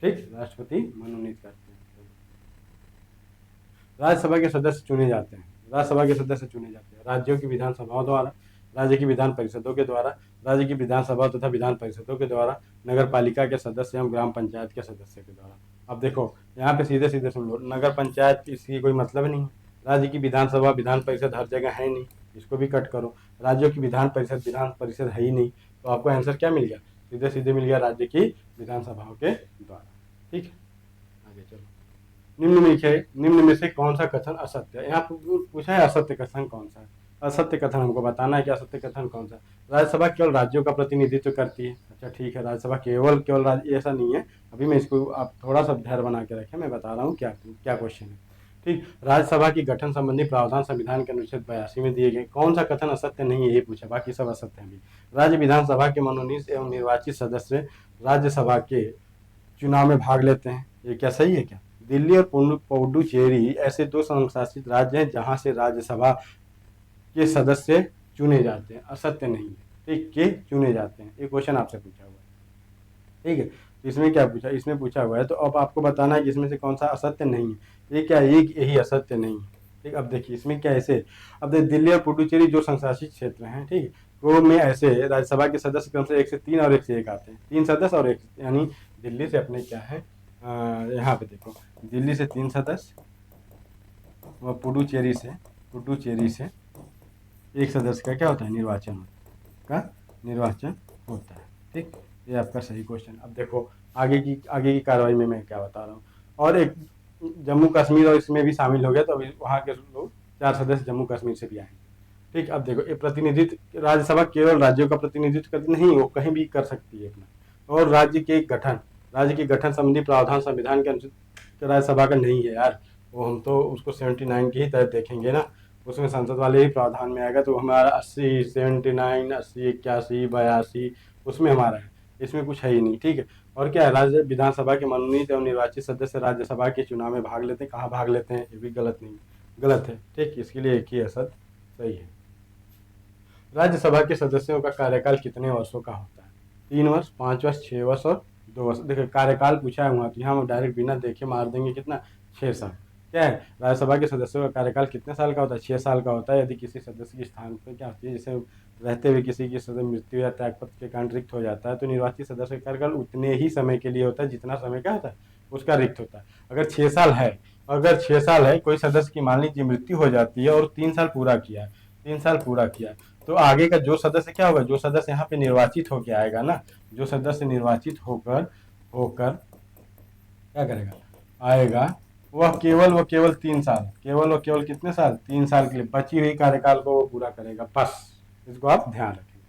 ठीक, राष्ट्रपति मनोनीत करते हैं। राज्यसभा के सदस्य चुने जाते हैं, राज्यसभा के सदस्य चुने जाते हैं राज्यों की विधानसभाओं द्वारा, राज्य की विधान परिषदों के द्वारा, राज्य की विधानसभा तथा विधान परिषदों के द्वारा, नगर पालिका के सदस्य एवं ग्राम पंचायत के सदस्य के द्वारा। अब देखो यहाँ पे सीधे सीधे सुन लो, नगर पंचायत इसकी कोई मतलब नहीं है, राज्य की विधानसभा विधान परिषद हर जगह है नहीं, इसको भी कट करो, राज्यों की विधान परिषद है ही नहीं, तो आपको आंसर क्या मिल गया? सीधे सीधे मिल गया राज्य की विधानसभाओं के द्वारा। ठीक है, आगे चलो। निम्न में से कौन सा कथन असत्य है? यहाँ पूछा है असत्य कथन कौन सा है। असत्य कथन हमको बताना है कि असत्य कथन कौन सा है। राज्यसभा केवल राज्यों का प्रतिनिधित्व करती है। अच्छा ठीक है, राज्यसभा केवल राज्य, ऐसा नहीं है। अभी मैं इसको, आप थोड़ा सा धैर्य बना के रखें, मैं बता रहा हूँ क्या क्या क्वेश्चन है। ठीक, राज्यसभा की गठन संबंधी प्रावधान संविधान के अनुच्छेद 82 में दिए गए। कौन सा कथन असत्य नहीं है ये पूछा, बाकी सब असत्य है। राज्य विधानसभा के मनोनीत एवं निर्वाचित सदस्य राज्यसभा के चुनाव में भाग लेते हैं, ये क्या सही है क्या? दिल्ली और पुडुचेरी ऐसे 2 संघशासित राज्य हैं जहां से राज्यसभा के सदस्य चुने जाते हैं, असत्य नहीं है। ठीक, के चुने जाते हैं, ये क्वेश्चन आपसे पूछा हुआ है। ठीक है, तो इसमें क्या पूछा? इसमें पूछा हुआ है, तो अब आपको बताना है कि इसमें से कौन सा असत्य नहीं है। ये क्या है? यही असत्य नहीं है। ठीक, अब देखिए इसमें क्या ऐसे, अब देखिए दिल्ली और पुडुचेरी जो संशासित क्षेत्र हैं, ठीक, वो में ऐसे राज्यसभा के सदस्य क्रम से 1 से 3 और 1 से 1 आते हैं, 3 सदस्य और 1, यानी दिल्ली से अपने क्या है, यहाँ पे देखो, दिल्ली से 3 सदस्य और पुडुचेरी से 1 सदस्य का क्या होता है? निर्वाचन होता है। ठीक, ये आपका सही क्वेश्चन। अब देखो आगे की कार्रवाई में मैं क्या बता रहा हूँ। और एक जम्मू कश्मीर और इसमें भी शामिल हो गया, तो अभी वहाँ के लोग 4 सदस्य जम्मू कश्मीर से भी आएंगे। ठीक, अब देखो ये प्रतिनिधित्व, राज्यसभा केवल राज्यों का प्रतिनिधित्व करती नहीं, वो कहीं भी कर सकती है अपना। और राज्य के गठन संबंधी प्रावधान संविधान के अनुच्छेद राज्यसभा का नहीं है यार, वो हम तो उसको 79 के ही तहत देखेंगे ना, उसमें संसद वाले ही प्रावधान में आएगा। तो हमारा 80, 79, 80, 81, 82 उसमें हमारा है, इसमें कुछ है ही नहीं। ठीक है, और क्या है? राज्य विधानसभा के मनोनीत एवं निर्वाचित सदस्य राज्यसभा के चुनाव में भाग लेते हैं। कहाँ भाग लेते हैं? ये भी गलत नहीं, गलत है। ठीक, इसके लिए एक ही असद सही है। राज्यसभा के सदस्यों का कार्यकाल कितने वर्षों का होता है? 3 वर्ष, 5 वर्ष, 6 वर्ष और 2 वर्ष। देखिए कार्यकाल पूछा है वहाँ, तो यहाँ हम डायरेक्ट बिना देखे मार देंगे कितना, 6 साल। क्या है? राज्यसभा के सदस्यों का कार्यकाल कितने साल का होता है? 6 साल का होता है। यदि किसी सदस्य के स्थान पर क्या होती है, जैसे रहते हुए किसी की सदस्य मृत्यु या त्यागपत्र के कारण रिक्त हो जाता है, तो निर्वाचित सदस्य का कार्यकाल उतने ही समय के लिए होता है जितना समय क्या होता है उसका रिक्त होता है। अगर 6 साल है, कोई सदस्य की मान लीजिए मृत्यु हो जाती है और 3 साल पूरा किया, 3 साल पूरा किया, तो आगे का जो सदस्य क्या होगा, जो सदस्य यहाँ पे निर्वाचित होकर आएगा ना, जो सदस्य निर्वाचित होकर होकर क्या करेगा, आएगा, वो केवल 3 साल, केवल कितने साल? 3 साल के लिए बची हुई कार्यकाल को वो पूरा करेगा बस। इसको आप ध्यान रखेंगे,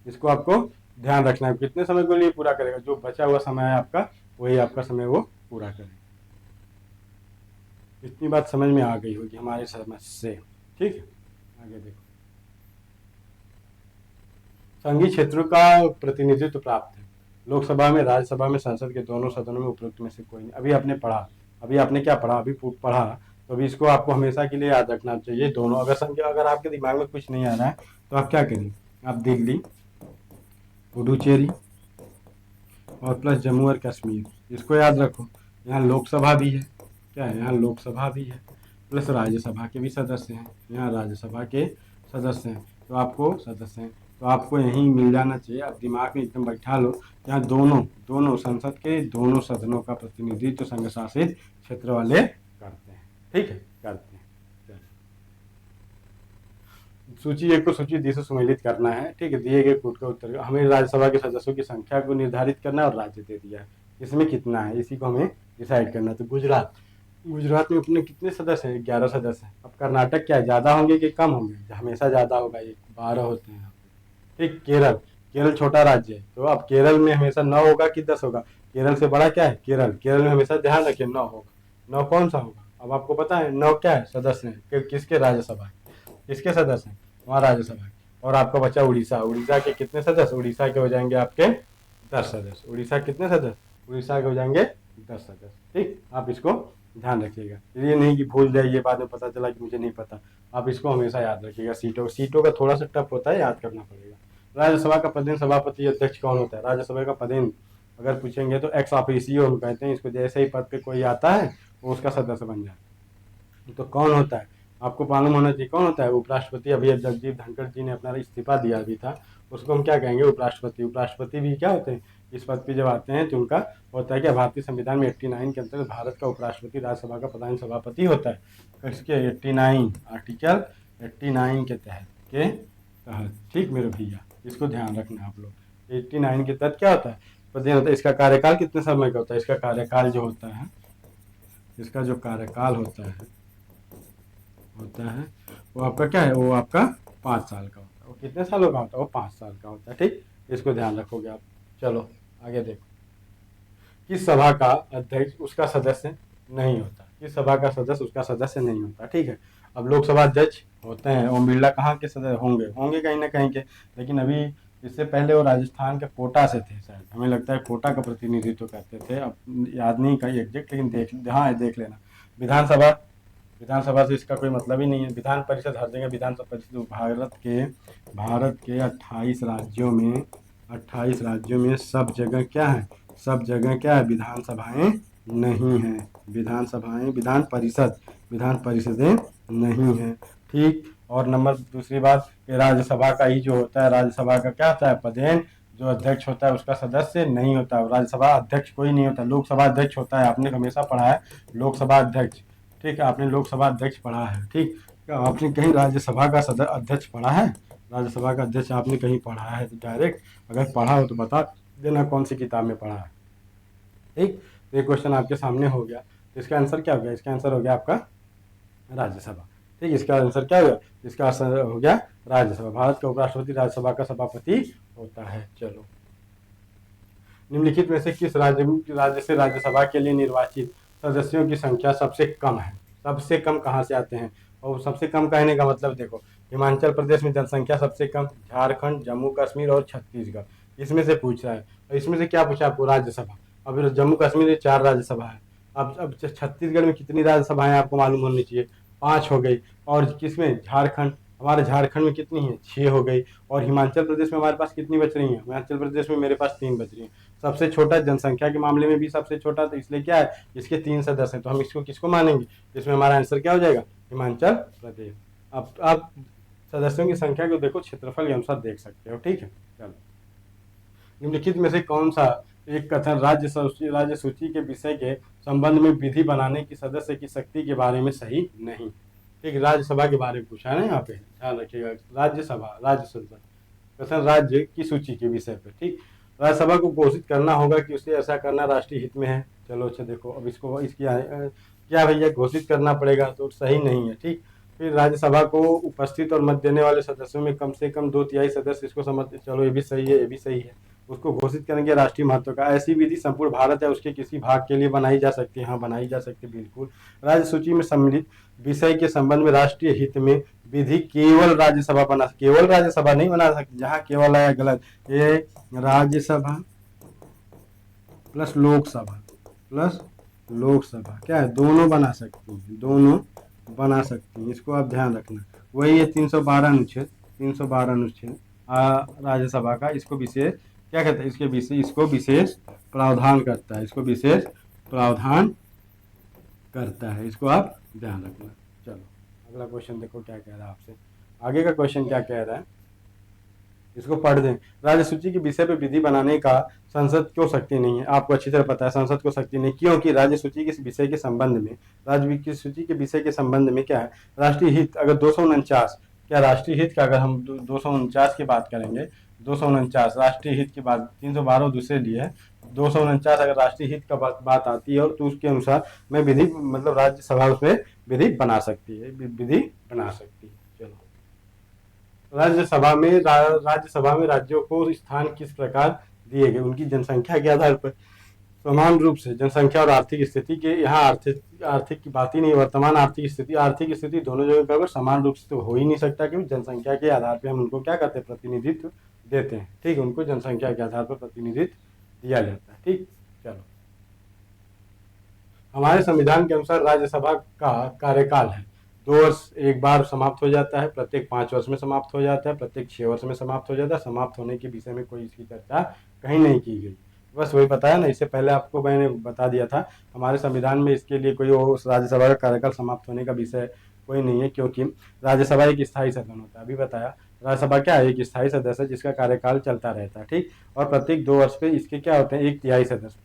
इसको आपको ध्यान रखना है, कितने समय के लिए पूरा करेगा, जो बचा हुआ समय है आपका, वही आपका समय वो पूरा करेगा। इतनी बात समझ में आ गई होगी हमारे समझ से। ठीक है, आगे देखो। संघीय क्षेत्रों का प्रतिनिधित्व प्राप्त है। लोकसभा में, राज्यसभा में, संसद के दोनों सदनों में उपरोक्त में से कोई नहीं। अभी आपने पढ़ा, अभी आपने क्या पढ़ा, अभी पढ़ा, तो अभी इसको आपको हमेशा के लिए याद रखना चाहिए दोनों। अगर आपके दिमाग में कुछ नहीं आ रहा है तो आप क्या करें, आप दिल्ली, पुडुचेरी और प्लस जम्मू और कश्मीर, इसको याद रखो। यहाँ लोकसभा भी है, क्या है, यहाँ लोकसभा भी है, प्लस राज्यसभा के भी सदस्य हैं, यहाँ राज्यसभा के सदस्य हैं, तो आपको यहीं मिल जाना चाहिए। आप दिमाग में एकदम बैठा लो, यहाँ दोनों संसद के दोनों सदनों का प्रतिनिधित्व संघ शासित क्षेत्र वाले करते हैं। ठीक है, करते हैं। सूची एक को सूची डी से सुमेलित करना है। ठीक है, दिए गए कोड का उत्तर, हमें राज्यसभा के सदस्यों की संख्या को निर्धारित करना है और राज्य दे दिया है, इसमें कितना है इसी को हमें डिसाइड करना है। तो गुजरात में अपने कितने सदस्य हैं, 11 सदस्य हैं। अब कर्नाटक क्या है, ज़्यादा होंगे कि कम होंगे, हमेशा ज़्यादा होगा, 12 होते हैं यहाँ पे। ठीक, केरल छोटा राज्य है, तो अब केरल में हमेशा 9 होगा कि 10 होगा, केरल से बड़ा क्या है, केरल में हमेशा ध्यान रखिए 9 होगा। 9 कौन सा होगा, अब आपको पता है 9 क्या है, सदस्य हैं, किसके, राज्यसभा, किसके सदस्य हैं, वहाँ राज्यसभा। और आपका बचा उड़ीसा के कितने सदस्य, उड़ीसा के हो जाएंगे आपके 10 सदस्य। उड़ीसा कितने सदस्य, उड़ीसा के हो जाएंगे 10 सदस्य। ठीक, आप इसको ध्यान रखिएगा, ये नहीं कि भूल जाइए बाद में पता चला कि मुझे नहीं पता, आप इसको हमेशा याद रखिएगा। सीटों का थोड़ा सा टफ होता है, याद करना पड़ेगा। राज्यसभा का पदेन सभापति अध्यक्ष कौन होता है, राज्यसभा का पदेन अगर पूछेंगे तो एक्स ऑफिसियो हम कहते हैं इसको, जैसे ही पद पे कोई आता है वो उसका सदस्य बन जाता है। तो कौन होता है, आपको मालूम होना चाहिए कौन होता है, उपराष्ट्रपति। अभी जगदीप धनखड़ जी ने अपना इस्तीफा दिया भी था, उसको हम क्या कहेंगे, उपराष्ट्रपति। उपराष्ट्रपति भी क्या होते हैं, इस पद पे जब आते हैं तो उनका होता है कि भारतीय संविधान में 89 के अंतर्गत भारत का उपराष्ट्रपति राज्यसभा का प्रधान सभापति होता है। इसके 89 आर्टिकल 89 के तहत। ठीक मेरे भैया, इसको ध्यान रखना आप लोग। 89 के तहत क्या होता है, प्रधान होता है। इसका कार्यकाल कितने समय का होता है, इसका कार्यकाल जो होता है, इसका जो कार्यकाल होता है वो आपका क्या है, वो आपका 5 साल का होता है। वो कितने सालों का होता है, वो 5 साल का होता है। ठीक, इसको ध्यान रखोगे आप। चलो आगे देखो, किस सभा का अध्यक्ष उसका सदस्य नहीं होता, किस सभा का सदस्य उसका सदस्य नहीं होता। ठीक है, अब लोकसभा अध्यक्ष होते हैं, ओम बिरला कहाँ के सदस्य होंगे कहीं ना कहीं के, लेकिन अभी इससे पहले वो राजस्थान के कोटा से थे शायद, हमें लगता है कोटा का प्रतिनिधित्व करते थे, अब याद नहीं कहीं एग्जैक्ट, लेकिन देख लेना। विधानसभा से इसका कोई मतलब ही नहीं है। विधान परिषद हर जगह, विधानसभा परिषद भारत के 28 राज्यों में सब जगह क्या है, विधानसभाएं नहीं है, विधान परिषदें नहीं है। ठीक, और नंबर दूसरी बात, राज्यसभा का ही जो होता है, राज्यसभा का क्या होता है, पदेन जो अध्यक्ष होता है उसका सदस्य नहीं होता। राज्यसभा अध्यक्ष कोई नहीं होता, लोकसभा अध्यक्ष होता है, आपने हमेशा पढ़ा है लोकसभा अध्यक्ष। ठीक है, आपने लोकसभा अध्यक्ष पढ़ा है। ठीक, आपने कहीं राज्यसभा का अध्यक्ष पढ़ा है, राज्यसभा का अध्यक्ष आपने कहीं पढ़ा है तो डायरेक्ट, अगर पढ़ा हो तो बता देना कौन सी किताब में पढ़ा है। ठीक, तो ये क्वेश्चन आपके सामने हो गया, तो इसका आंसर क्या हो गया, इसका आंसर हो गया आपका राज्यसभा। ठीक, इसका आंसर क्या हो गया, इसका आंसर हो गया राज्यसभा। भारत का उपराष्ट्रपति राज्यसभा का सभापति होता है। चलो, निम्नलिखित में से किस राज्य से राज्यसभा के लिए निर्वाचित सदस्यों की संख्या सबसे कम है, सबसे कम कहाँ से आते हैं, और सबसे कम कहने का मतलब देखो, हिमाचल प्रदेश में जनसंख्या सबसे कम, झारखंड, जम्मू कश्मीर और छत्तीसगढ़, इसमें से पूछ रहा है। और इसमें से क्या पूछा आपको, राज्यसभा। अब जम्मू कश्मीर में 4 राज्यसभा है, अब छत्तीसगढ़ में कितनी राज्यसभाएं आपको मालूम होनी चाहिए, 5 हो गई। और किसमें, झारखंड, हमारे झारखंड में कितनी है, 6 हो गई। और हिमाचल प्रदेश में हमारे पास कितनी बच रही हैं, हिमाचल प्रदेश में मेरे पास 3 बच रही हैं। सबसे छोटा, जनसंख्या के मामले में भी सबसे छोटा, तो इसलिए क्या है, इसके 3 सदस्य हैं, तो हम इसको किसको मानेंगे, इसमें हमारा आंसर क्या हो जाएगा, हिमाचल प्रदेश। अब आप सदस्यों की संख्या को देखो, क्षेत्रफल के अनुसार देख सकते हो। ठीक है, चलो, निम्नलिखित में से कौन सा एक कथन राज्य सूची के विषय के संबंध में विधि बनाने की सदस्य की शक्ति के बारे में सही नहीं। ठीक, राज्यसभा के बारे में पूछा है ना, यहाँ पे ध्यान रखिएगा, राज्यसभा, राज्य संसद, कथन राज्य की सूची के विषय पे। ठीक, राज्यसभा को घोषित करना होगा कि उसे ऐसा करना राष्ट्रीय हित में है। चलो अच्छा देखो, अब इसको क्या भैया घोषित करना पड़ेगा, तो सही नहीं है। ठीक, फिर राज्यसभा को उपस्थित और मत देने वाले सदस्यों में कम से कम 2/3 सदस्य इसको समझते, चलो ये भी सही है, ये भी सही है। उसको घोषित करेंगे राष्ट्रीय महत्व का। ऐसी विधि संपूर्ण भारत या उसके किसी भाग के लिए बनाई जा सकती है, हाँ बनाई जा सकती है, बिल्कुल। राज्य सूची में सम्मिलित विषय के संबंध में राष्ट्रीय हित में विधि केवल राज्यसभा बना, केवल राज्यसभा नहीं बना सकती, जहां केवल आया गलत। ये राज्यसभा प्लस लोकसभा, प्लस लोकसभा क्या है, दोनों बना सकती हैं, दोनों बना सकती हैं, इसको आप ध्यान रखना। वही है 312 अनुच्छेद, 312 अनुच्छेद राज्यसभा का, इसको विशेष क्या कहते हैं, इसके विशेष, इसको विशेष प्रावधान करता है, इसको विशेष प्रावधान करता है, इसको आप ध्यान रखना। चलो अगला क्वेश्चन देखो क्या कह रहा है आपसे। आगे का क्वेश्चन क्या कह रहा है, इसको पढ़ दें। राज्य सूची के विषय पर विधि बनाने का संसद को शक्ति नहीं है। आपको अच्छी तरह पता है संसद को शक्ति नहीं, क्योंकि राज्य सूची के विषय के संबंध में, राज्य की सूची के विषय के संबंध में क्या है, राष्ट्रीय हित, अगर 249, क्या राष्ट्रीय हित का, अगर हम 249 की बात करेंगे, 249 राष्ट्रीय हित की बात, 312 दूसरे लिए है, 249 अगर राष्ट्रीय हित का बात आती है, और तो उसके अनुसार मैं विधि, मतलब राज्यसभा उसमें विधि बना सकती है, विधि बना सकती है। चलो राज्यसभा में, राज्यसभा में राज्यों को स्थान किस प्रकार दिए गए, उनकी जनसंख्या के आधार पर समान रूप से, जनसंख्या और आर्थिक स्थिति के, यहाँ आर्थिक की बात ही नहीं, वर्तमान आर्थिक स्थिति दोनों जगह का अगर समान रूप से तो हो ही नहीं सकता, क्योंकि जनसंख्या के आधार पर हम उनको क्या करते हैं, प्रतिनिधित्व देते हैं। ठीक, उनको जनसंख्या के आधार पर प्रतिनिधित्व दिया जाता है। ठीक, चलो हमारे संविधान के अनुसार राज्यसभा का कार्यकाल है 2 वर्ष एक बार समाप्त हो जाता है, प्रत्येक 5 वर्ष में समाप्त हो जाता है, प्रत्येक 6 वर्ष में समाप्त हो जाता है। समाप्त होने के विषय में कोई इसकी चर्चा कहीं नहीं की गई, बस वही बताया ना, इससे पहले आपको मैंने बता दिया था, हमारे संविधान में इसके लिए कोई उस राज्यसभा का कार्यकाल समाप्त होने का विषय कोई नहीं है, क्योंकि राज्यसभा एक स्थायी सदन होता है। अभी बताया राज्यसभा क्या है, एक स्थायी सदस्य है जिसका कार्यकाल चलता रहता है। ठीक, और प्रत्येक 2 वर्ष पे इसके क्या होते हैं, 1/3 सदस्य,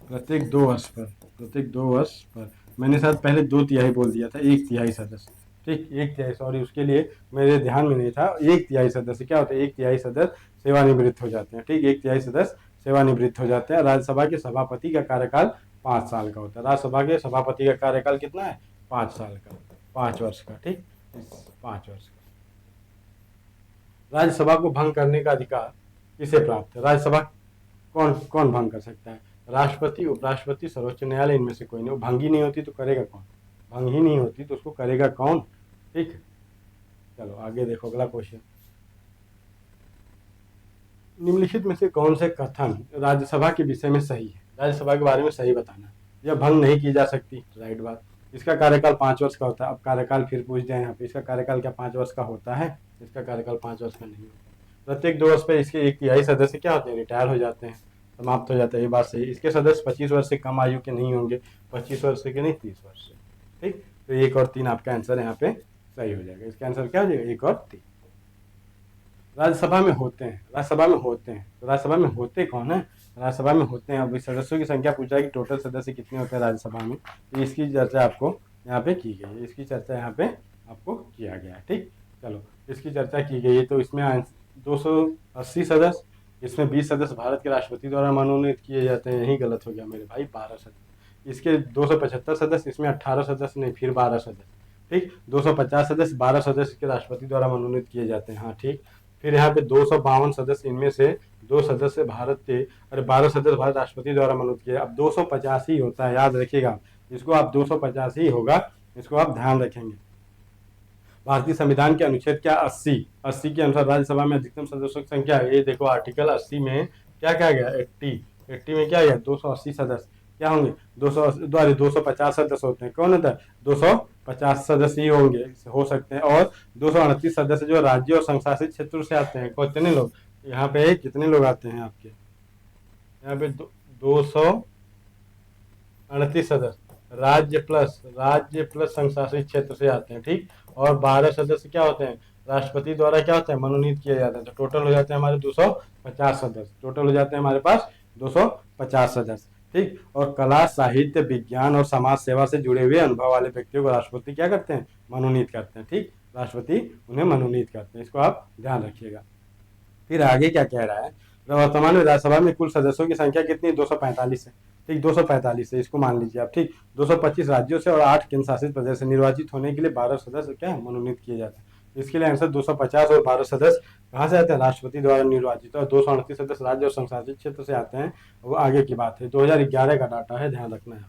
प्रत्येक 2 वर्ष पर, प्रत्येक 2 वर्ष पर, मैंने शायद पहले 2/3 बोल दिया था, 1/3 सदस्य। ठीक, 1/3, सॉरी उसके लिए मेरे ध्यान में नहीं था। 1/3 सदस्य क्या होता है, 1/3 सदस्य सेवानिवृत्त हो जाते हैं। ठीक, 1/3 सदस्य सेवानिवृत्त हो जाते हैं। राज्यसभा के सभापति का कार्यकाल 5 साल का होता है। राज्यसभा के सभापति का कार्यकाल कितना है, 5 साल का, 5 वर्ष का। ठीक, 5 वर्ष का। राज्यसभा को भंग करने का अधिकार किसे प्राप्त है, राज्यसभा कौन कौन भंग कर सकता है, राष्ट्रपति, उपराष्ट्रपति, सर्वोच्च न्यायालय, इनमें से कोई नहीं। वो भंग ही नहीं होती तो करेगा कौन, भंग ही नहीं होती तो उसको करेगा कौन। ठीक, चलो आगे देखो अगला क्वेश्चन। निम्नलिखित में से कौन से कथन राज्यसभा के विषय में सही है, राज्यसभा के बारे में सही बताना। यह भंग नहीं की जा सकती, राइट बात। इसका कार्यकाल 5 वर्ष का होता है। अब कार्यकाल फिर पूछ जाए यहाँ पे, इसका कार्यकाल क्या 5 वर्ष का होता है, इसका कार्यकाल 5 वर्ष का नहीं होता। प्रत्येक 2 वर्ष पे इसके 1/3 सदस्य क्या होते हैं, रिटायर हो जाते हैं, समाप्त हो जाता है, ये बात सही। इसके सदस्य 25 वर्ष से कम आयु के नहीं होंगे, 25 वर्ष के नहीं, 30 वर्ष से। ठीक, तो 1 और 3 आपका आंसर यहाँ पे सही हो जाएगा। इसका आंसर क्या हो जाएगा, 1 और 3। राज्यसभा में होते हैं, राज्यसभा में होते हैं, तो राज्यसभा में होते कौन है, राज्यसभा में होते हैं। अब सदस्यों की संख्या पूछा है कि टोटल सदस्य कितने होते हैं राज्यसभा में, तो इसकी चर्चा आपको यहाँ पे की गई है, इसकी चर्चा यहाँ पे आपको किया गया है। ठीक, चलो इसकी चर्चा की गई है। तो इसमें 280 सदस्य, इसमें 20 सदस्य भारत के राष्ट्रपति द्वारा मनोनीत किए जाते हैं, यही गलत हो गया मेरे भाई, 12 सदस्य। इसके 275 सदस्य, इसमें 18 सदस्य नहीं, फिर 12 सदस्य। ठीक, 250 सदस्य, 12 सदस्य के राष्ट्रपति द्वारा मनोनीत किए जाते हैं। हाँ ठीक, फिर यहाँ पे 252 सदस्य, इनमें से 2 सदस्य भारत के, अरे 12 सदस्य भारत राष्ट्रपति द्वारा मनोनीत किए। अब 250 ही होता है, याद रखिएगा इसको, आप 250 ही होगा, इसको आप ध्यान रखेंगे। भारतीय संविधान के अनुच्छेद क्या, 80 के अनुसार राज्यसभा में अधिकतम सदस्यों की संख्या है। ये देखो आर्टिकल 80 में क्या क्या गया, 80 में क्या गया, 280 सदस्य क्या होंगे, 250 सदस्य होते हैं। कौन होता है, 250 सदस्य ही होंगे, हो सकते हैं। और 238 सदस्य जो राज्य और संघ शासित क्षेत्रों से आते हैं। कितने लोग यहाँ पे, कितने लोग आते हैं आपके यहाँ पे, 238 सदस्य राज्य प्लस संघ शासित क्षेत्र से आते हैं। ठीक, और 12 सदस्य क्या होते हैं, राष्ट्रपति द्वारा क्या होते हैं, मनोनीत किए जाते हैं। तो टोटल हो जाते हैं हमारे 250 सदस्य, टोटल हो जाते हैं हमारे पास 250 सदस्य। ठीक, और कला, साहित्य, विज्ञान और समाज सेवा से जुड़े हुए अनुभव वाले व्यक्तियों को राष्ट्रपति क्या करते हैं, मनोनीत करते हैं। ठीक, राष्ट्रपति उन्हें मनोनीत करते हैं, इसको आप ध्यान रखिएगा। फिर आगे क्या कह रहा है, वर्तमान में राज्यसभा में कुल सदस्यों की संख्या कितनी, 245 है। ठीक, 245 है, इसको मान लीजिए आप। ठीक, 225 राज्यों से और 8 केंद्र शासित प्रदेश से निर्वाचित होने के लिए 12 सदस्य क्या मनोनीत किए जाते हैं। इसके लिए आंसर 250 और 12 सदस्य कहाँ से आते हैं, राष्ट्रपति द्वारा निर्वाचित, और 238 सदस्य राज्य और संघ शासित क्षेत्र से आते हैं। वो आगे की बात है, 2011 का डाटा है, ध्यान रखना है।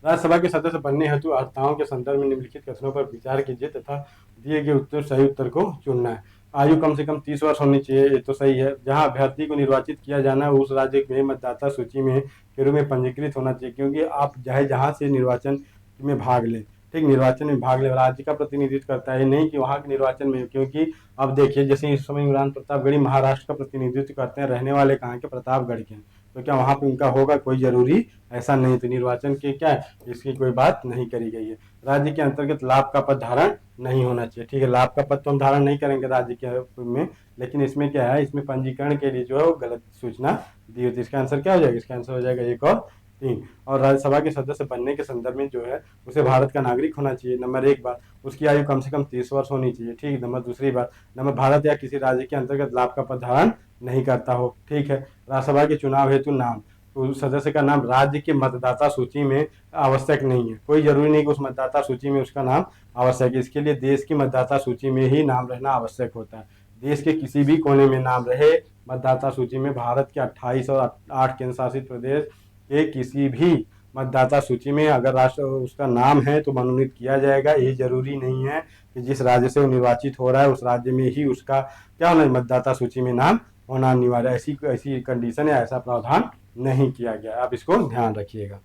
राज्यसभा के सदस्य बनने हेतु अर्हताओं के संदर्भ में निम्नलिखित कथनों पर विचार कीजिए तथा दिए गए उत्तर सही उत्तर को चुनना है। आयु कम से कम 30 वर्ष होनी चाहिए, ये तो सही है। जहां अभ्यर्थी को निर्वाचित किया जाना है उस राज्य में मतदाता सूची में के रूप में पंजीकृत होना चाहिए, क्योंकि आप चाहे जहां से निर्वाचन में भाग लें, ठीक, निर्वाचन में भाग ले, राज्य का प्रतिनिधित्व करता है, नहीं कि वहां के निर्वाचन में। क्योंकि अब देखिए, जैसे इस समय इमरान प्रतापगढ़ी महाराष्ट्र का प्रतिनिधित्व करते हैं, रहने वाले कहाँ के, प्रतापगढ़ के, तो क्या वहां पे उनका होगा? कोई जरूरी ऐसा नहीं। तो निर्वाचन के क्या है, इसकी कोई बात नहीं करी गई है। राज्य के अंतर्गत लाभ का पद धारण नहीं होना चाहिए, ठीक है, लाभ का पद तो हम धारण नहीं करेंगे राज्य के में, लेकिन इसमें क्या है, इसमें पंजीकरण के लिए जो है वो गलत सूचना दी होती है। इसका आंसर क्या हो जाएगा? इसका आंसर हो जाएगा 1 और 3। और राज्यसभा के सदस्य बनने के संदर्भ में जो है उसे भारत का नागरिक होना चाहिए, नंबर 1 बात। उसकी आयु कम से कम 30 वर्ष होनी चाहिए, ठीक। नंबर दूसरी बात, नंबर भारत या किसी राज्य के अंतर्गत लाभ का पद धारण नहीं करता हो, ठीक है। राज्यसभा के चुनाव हेतु नाम, तो सदस्य का नाम राज्य के मतदाता सूची में आवश्यक नहीं है, कोई जरूरी नहीं कि उस मतदाता सूची में उसका नाम आवश्यक है। इसके लिए देश की मतदाता सूची में ही नाम रहना आवश्यक होता है। देश के किसी भी कोने में नाम रहे मतदाता सूची में, भारत के 28 और 8 केंद्र शासित प्रदेश के किसी भी मतदाता सूची में अगर राष्ट्र उसका नाम है तो मनोनीत किया जाएगा। ये जरूरी नहीं है कि जिस राज्य से वो निर्वाचित हो रहा है उस राज्य में ही उसका क्या होना, मतदाता सूची में नाम होना अनिवार्य। ऐसी ऐसी कंडीशन या ऐसा प्रावधान नहीं किया गया, आप इसको ध्यान रखिएगा।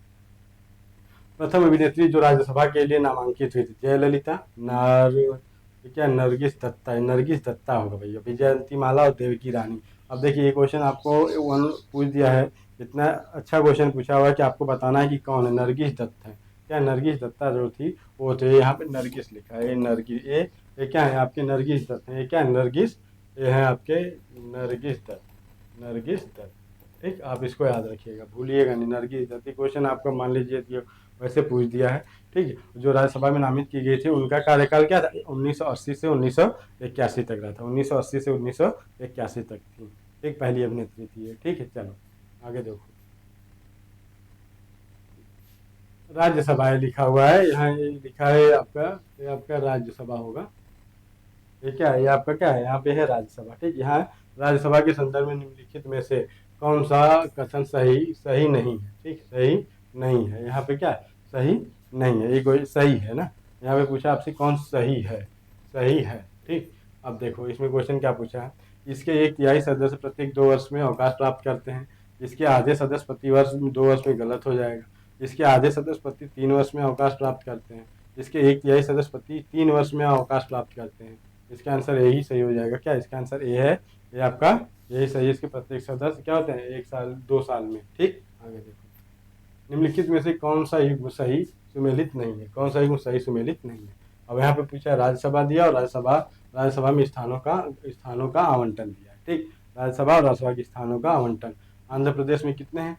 प्रथम अभिनेत्री जो राज्यसभा के लिए नामांकित हुई थी, जयललिता, क्या नरगिस दत्ता, नरगिस दत्ता होगा भैया, विजयंती माला और देवकी रानी। अब देखिए ये क्वेश्चन आपको वन पूछ दिया है, इतना अच्छा क्वेश्चन पूछा हुआ है कि आपको बताना है कि कौन है। नरगिस दत्त है क्या? नरगिस दत्ता जो थी वो थे, यहाँ पे नरगिस लिखा है, नरगिस, ये क्या है आपके? नरगिस दत्त है, ये क्या है? नरगिस, ये है आपके नरगिस दत्त, नरगिस दत्त, ठीक। आप इसको याद रखिएगा, भूलिएगा नहीं। नरगिस दत्त क्वेश्चन आपका मान लीजिए कि वैसे पूछ दिया है, ठीक है। जो राज्यसभा में नामित की गई थी उनका कार्यकाल क्या था? 1980 से 1981 तक रहा था, 1980 से 1981 तक थी, ठीक। पहली अभिनेत्री थी ये, ठीक है। चलो आगे देखो, राज्यसभा लिखा हुआ है यहाँ, ये लिखा है आपका, ये आपका राज्यसभा होगा। ये क्या है? ये आपका क्या है? यहाँ पे है राज्यसभा, ठीक। यहाँ राज्यसभा के संदर्भ में निम्नलिखित में से कौन सा कथन सही सही नहीं है, ठीक, सही नहीं है। यहाँ पे क्या है? सही नहीं है, ये कोई सही है ना। यहाँ पे पूछा आपसे कौन सही है, सही है, ठीक। अब देखो इसमें क्वेश्चन क्या पूछा है, इसके 1/3 सदस्य प्रत्येक 2 वर्ष में अवकाश प्राप्त करते हैं। इसके आधे सदस्य प्रति वर्ष 2 वर्ष में गलत हो जाएगा। इसके आधे सदस्य प्रति 3 वर्ष में अवकाश प्राप्त करते हैं। इसके 1/3 सदस्य प्रति 3 वर्ष में अवकाश प्राप्त करते हैं। इसका आंसर यही सही हो जाएगा। क्या इसका आंसर ए है? ये आपका यही सही है। इसके प्रत्येक सदस्य क्या होते हैं? 1 साल 2 साल में, ठीक। आगे देखो, निम्नलिखित में से कौन सा युग्म सही सुमेलित नहीं है? कौन सा युग्म सही सुमेलित नहीं है? अब यहाँ पे पूछा है राज्यसभा दिया और राज्यसभा में स्थानों का आवंटन दिया है, ठीक। राज्यसभा और राज्यसभा के स्थानों का आवंटन आंध्र प्रदेश में कितने हैं?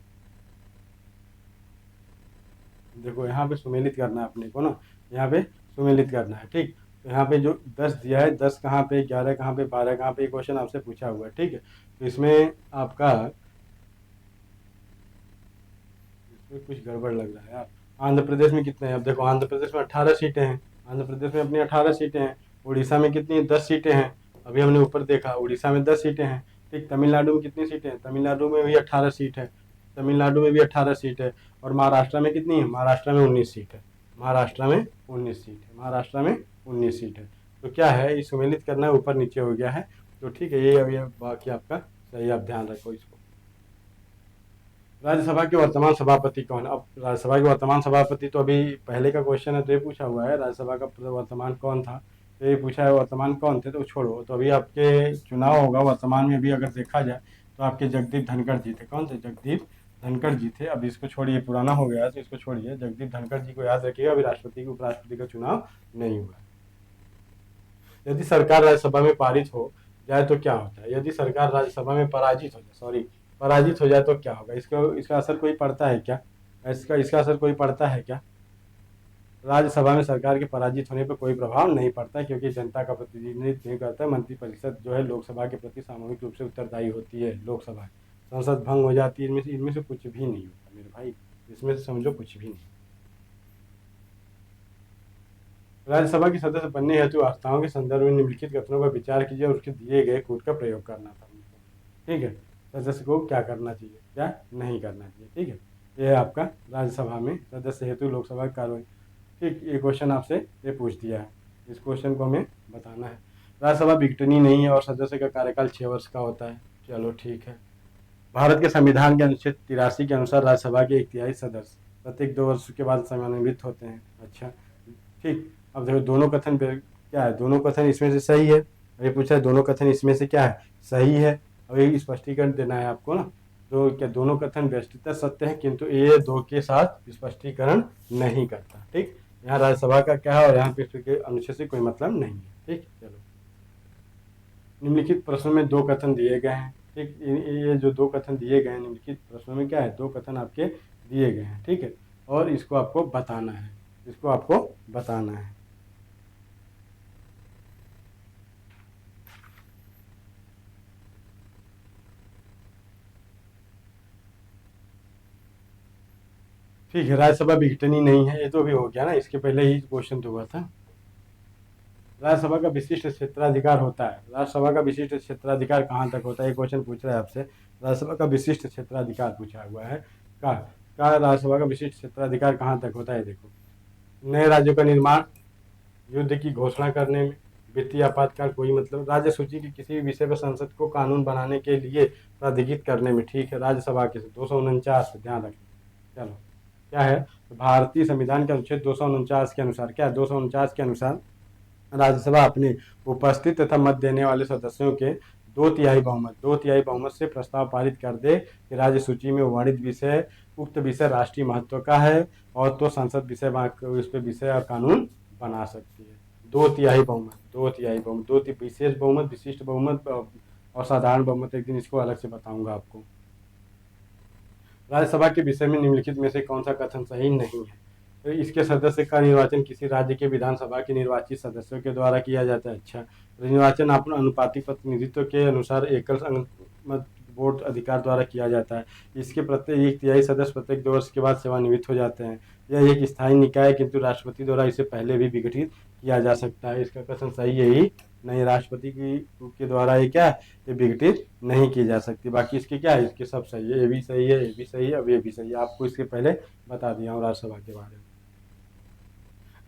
देखो यहाँ पे सुमेलित करना है अपने को ना, यहाँ पे सुमेलित करना है, ठीक। तो यहाँ पे जो 10 दिया है, 10 कहाँ पे, 11 कहाँ पे, 12 कहाँ पे, क्वेश्चन आपसे पूछा हुआ है, ठीक है। तो इसमें आपका, इसमें कुछ गड़बड़ लग रहा है यार। आंध्र प्रदेश में कितने हैं? अब देखो आंध्र प्रदेश में 18 सीटें हैं, आंध्र प्रदेश में अपनी 18 सीटें हैं। उड़ीसा में कितनी है? 10 सीटें हैं। अभी हमने ऊपर देखा उड़ीसा में 10 सीटें हैं, ठीक। तमिलनाडु में कितनी सीटें हैं? तमिलनाडु में भी 18 सीट है, तमिलनाडु में भी 18 सीट है। और महाराष्ट्र में कितनी है? महाराष्ट्र में 19 सीट है, महाराष्ट्र में 19 सीट है, महाराष्ट्र में 19 सीट है। तो क्या है, ये सुमेलित करना है, ऊपर नीचे हो गया है, तो ठीक है। ये बाकी आपका सही, आप ध्यान रखो इसको। राज्यसभा के वर्तमान सभापति कौन? अब राज्यसभा के वर्तमान सभापति तो अभी पहले का क्वेश्चन है तो ये पूछा हुआ है, राज्यसभा का वर्तमान कौन था, तो ये पूछा है वर्तमान कौन थे, तो छोड़ो। तो अभी आपके चुनाव होगा वर्तमान में भी अगर देखा जाए तो आपके जगदीप धनखड़ जी थे। कौन थे? जगदीप धनखड़ जी थे। अब इसको छोड़िए, पुराना हो गया है तो इसको छोड़िए, जगदीप धनखड़ जी को याद रखिएगा। अभी राष्ट्रपति उपराष्ट्रपति का चुनाव नहीं हुआ है। यदि सरकार राज्यसभा में पारित हो जाए तो क्या होता है? यदि सरकार राज्यसभा में पराजित हो जाए, सॉरी, पराजित हो जाए तो क्या होगा? इसका असर कोई पड़ता है क्या? इसका असर कोई पड़ता है क्या? राज्यसभा में सरकार के पराजित होने पर कोई प्रभाव नहीं पड़ता, क्योंकि जनता का प्रतिनिधित्व नहीं करता है। मंत्रिपरिषद जो है लोकसभा के प्रति सामूहिक रूप से उत्तरदायी होती है। लोकसभा, संसद भंग हो जाती है, इनमें से कुछ भी नहीं होता मेरे भाई, इसमें से समझो कुछ भी नहीं। राज्यसभा के सदस्य बनने हेतु अर्हताओं के संदर्भ में निम्नलिखित कथनों पर विचार कीजिए और उसके दिए गए कूट का प्रयोग करना था उनको, ठीक है। सदस्य को क्या करना चाहिए, क्या नहीं करना चाहिए, ठीक है। ये है आपका राज्यसभा में सदस्य हेतु लोकसभा की कार्रवाई। ठीक, ये क्वेश्चन आपसे ये पूछ दिया है, इस क्वेश्चन को हमें बताना है। राज्यसभा विघटनी नहीं है और सदस्य का कार्यकाल 6 वर्ष का होता है। चलो ठीक है। भारत के संविधान के अनुच्छेद 83 के अनुसार राज्यसभा के 1/3 सदस्य प्रत्येक 2 वर्ष के बाद सेवानिवृत्त होते हैं। अच्छा ठीक, अब देखो दोनों कथन क्या है, दोनों कथन इसमें से सही है। अब ये पूछा है दोनों कथन इसमें से क्या है, सही है। अब ये स्पष्टीकरण देना है आपको ना, तो क्या दोनों कथन व्यष्टितः सत्य है, किंतु ये दो के साथ स्पष्टीकरण नहीं करता। ठीक, यहाँ राज्यसभा का क्या है और यहाँ पे इसके अनुच्छेद से कोई मतलब नहीं है। ठीक, चलो निम्नलिखित प्रश्नों में 2 कथन दिए गए हैं। ठीक, ये जो 2 कथन दिए गए हैं निम्नलिखित प्रश्नों में क्या है, 2 कथन आपके दिए गए हैं। ठीक है, और इसको आपको बताना है, इसको आपको बताना है। ठीक है, राज्यसभा विघटनी नहीं है, ये तो अभी हो गया ना, इसके पहले ही क्वेश्चन तो हुआ था। राज्यसभा का विशिष्ट क्षेत्राधिकार होता है। राज्यसभा का विशिष्ट क्षेत्राधिकार कहाँ तक होता है, ये क्वेश्चन पूछ रहा है आपसे। राज्यसभा का विशिष्ट क्षेत्राधिकार पूछा हुआ है, का राज्यसभा का विशिष्ट क्षेत्राधिकार कहाँ तक होता है। देखो, नए राज्यों का निर्माण, युद्ध की घोषणा करने में, वित्तीय आपातकाल, कोई मतलब राज्य सूची के किसी भी विषय पर संसद को कानून बनाने के लिए प्राधिकृत करने में। ठीक है, राज्यसभा के 249 ध्यान रखें। चलो क्या है, तो भारतीय संविधान के अनुच्छेद 249 के अनुसार क्या है, 249 के अनुसार राज्यसभा अपने उपस्थित तथा मत देने वाले सदस्यों के 2/3 बहुमत से प्रस्ताव पारित कर दे कि राज्य सूची में वर्णित विषय, उक्त विषय राष्ट्रीय महत्व का है और तो संसद उस पर विषय और कानून बना सकती है। 2/3 बहुमत, 2/3 बहुमत, विशेष बहुमत, विशिष्ट बहुमत और साधारण बहुमत, एक दिन इसको अलग से बताऊंगा आपको। राज्यसभा के विषय में निम्नलिखित में से कौन सा कथन सही नहीं है, तो इसके सदस्य का निर्वाचन किसी राज्य के विधानसभा के निर्वाचित सदस्यों के द्वारा किया जाता है। अच्छा, निर्वाचन अपना अनुपातिक प्रतिनिधित्व के अनुसार एकल मत वोट अधिकार द्वारा किया जाता है। इसके प्रत्येक 1/3 सदस्य प्रत्येक 2 वर्ष के बाद सेवानिवृत्त हो जाते हैं। यह एक स्थायी निकाय है, किंतु राष्ट्रपति द्वारा इसे पहले भी विघटित किया जा सकता है। इसका कथन सही यही नहीं, राष्ट्रपति के द्वारा ये क्या है, ये विघटित नहीं की जा सकती। बाकी इसके क्या है, इसके सब सही है, ये भी सही है, ये भी सही है, अब ये भी सही है। आपको इसके पहले बता दिया हूँ राज्यसभा के बारे में।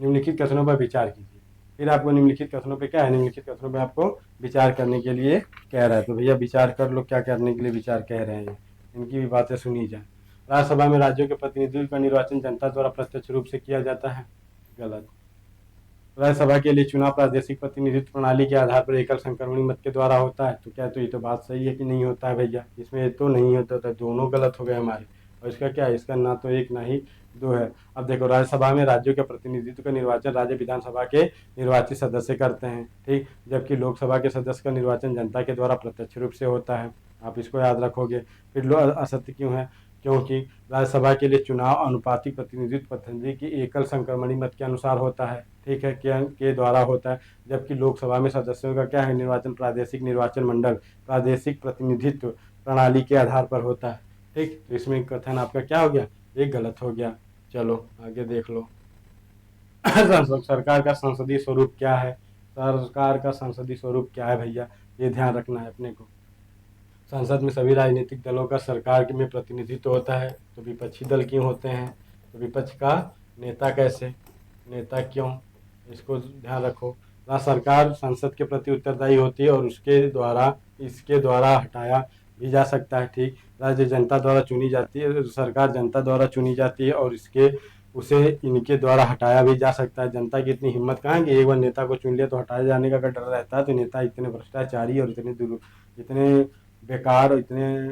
निम्नलिखित कथनों पर विचार कीजिए। फिर आपको निम्नलिखित कथनों पे क्या है, निम्नलिखित कथनों पे आपको विचार करने के लिए कह रहा है, तो भैया विचार कर लो क्या करने के लिए विचार कह रहे हैं, इनकी भी बातें सुनी जाए। राज्यसभा में राज्यों के प्रतिनिधित्व का निर्वाचन जनता द्वारा प्रत्यक्ष रूप से किया जाता है, गलत। राज्यसभा के लिए चुनाव प्रादेशिक प्रतिनिधित्व प्रणाली के आधार पर एकल संक्रमणी मत के द्वारा होता है, तो क्या, तो ये तो बात सही है कि नहीं होता है भैया, इसमें तो नहीं होता, तो दोनों गलत हो गए हमारे। और इसका क्या है, इसका ना तो एक ना ही दो है। अब देखो, राज्यसभा में राज्यों के प्रतिनिधित्व का निर्वाचन राज्य विधानसभा के निर्वाचित सदस्य करते हैं। ठीक, जबकि लोकसभा के सदस्य का निर्वाचन जनता के द्वारा प्रत्यक्ष रूप से होता है। आप इसको याद रखोगे। फिर लो असत्य क्यों है, क्योंकि राज्यसभा के लिए चुनाव अनुपातिक प्रतिनिधित्व पद्धति की एकल संक्रमणी मत के अनुसार होता है। ठीक है, के द्वारा होता है, जबकि लोकसभा में सदस्यों का क्या है, निर्वाचन प्रादेशिक निर्वाचन मंडल प्रादेशिक प्रतिनिधित्व प्रणाली के आधार पर होता है। ठीक, तो इसमें कथन आपका क्या हो गया, एक गलत हो गया। चलो आगे देख लो। सरकार का संसदीय स्वरूप क्या है, सरकार का संसदीय स्वरूप क्या है भैया, ये ध्यान रखना है अपने को। संसद में सभी राजनीतिक दलों का सरकार में प्रतिनिधित्व होता है। तो विपक्षी दल क्यों होते हैं, तो विपक्ष का नेता कैसे, नेता क्यों, इसको ध्यान रखो। ना सरकार संसद के प्रति उत्तरदायी होती है और इसके द्वारा हटाया भी जा सकता है। ठीक, राज्य जनता द्वारा चुनी जाती है, सरकार जनता द्वारा चुनी जाती है और उसे इनके द्वारा हटाया भी जा सकता है। जनता की इतनी हिम्मत कहाँ है कि एक बार नेता को चुन लिया तो हटाए जाने का अगर डर रहता है, तो नेता इतने भ्रष्टाचारी और इतने बेकार और इतने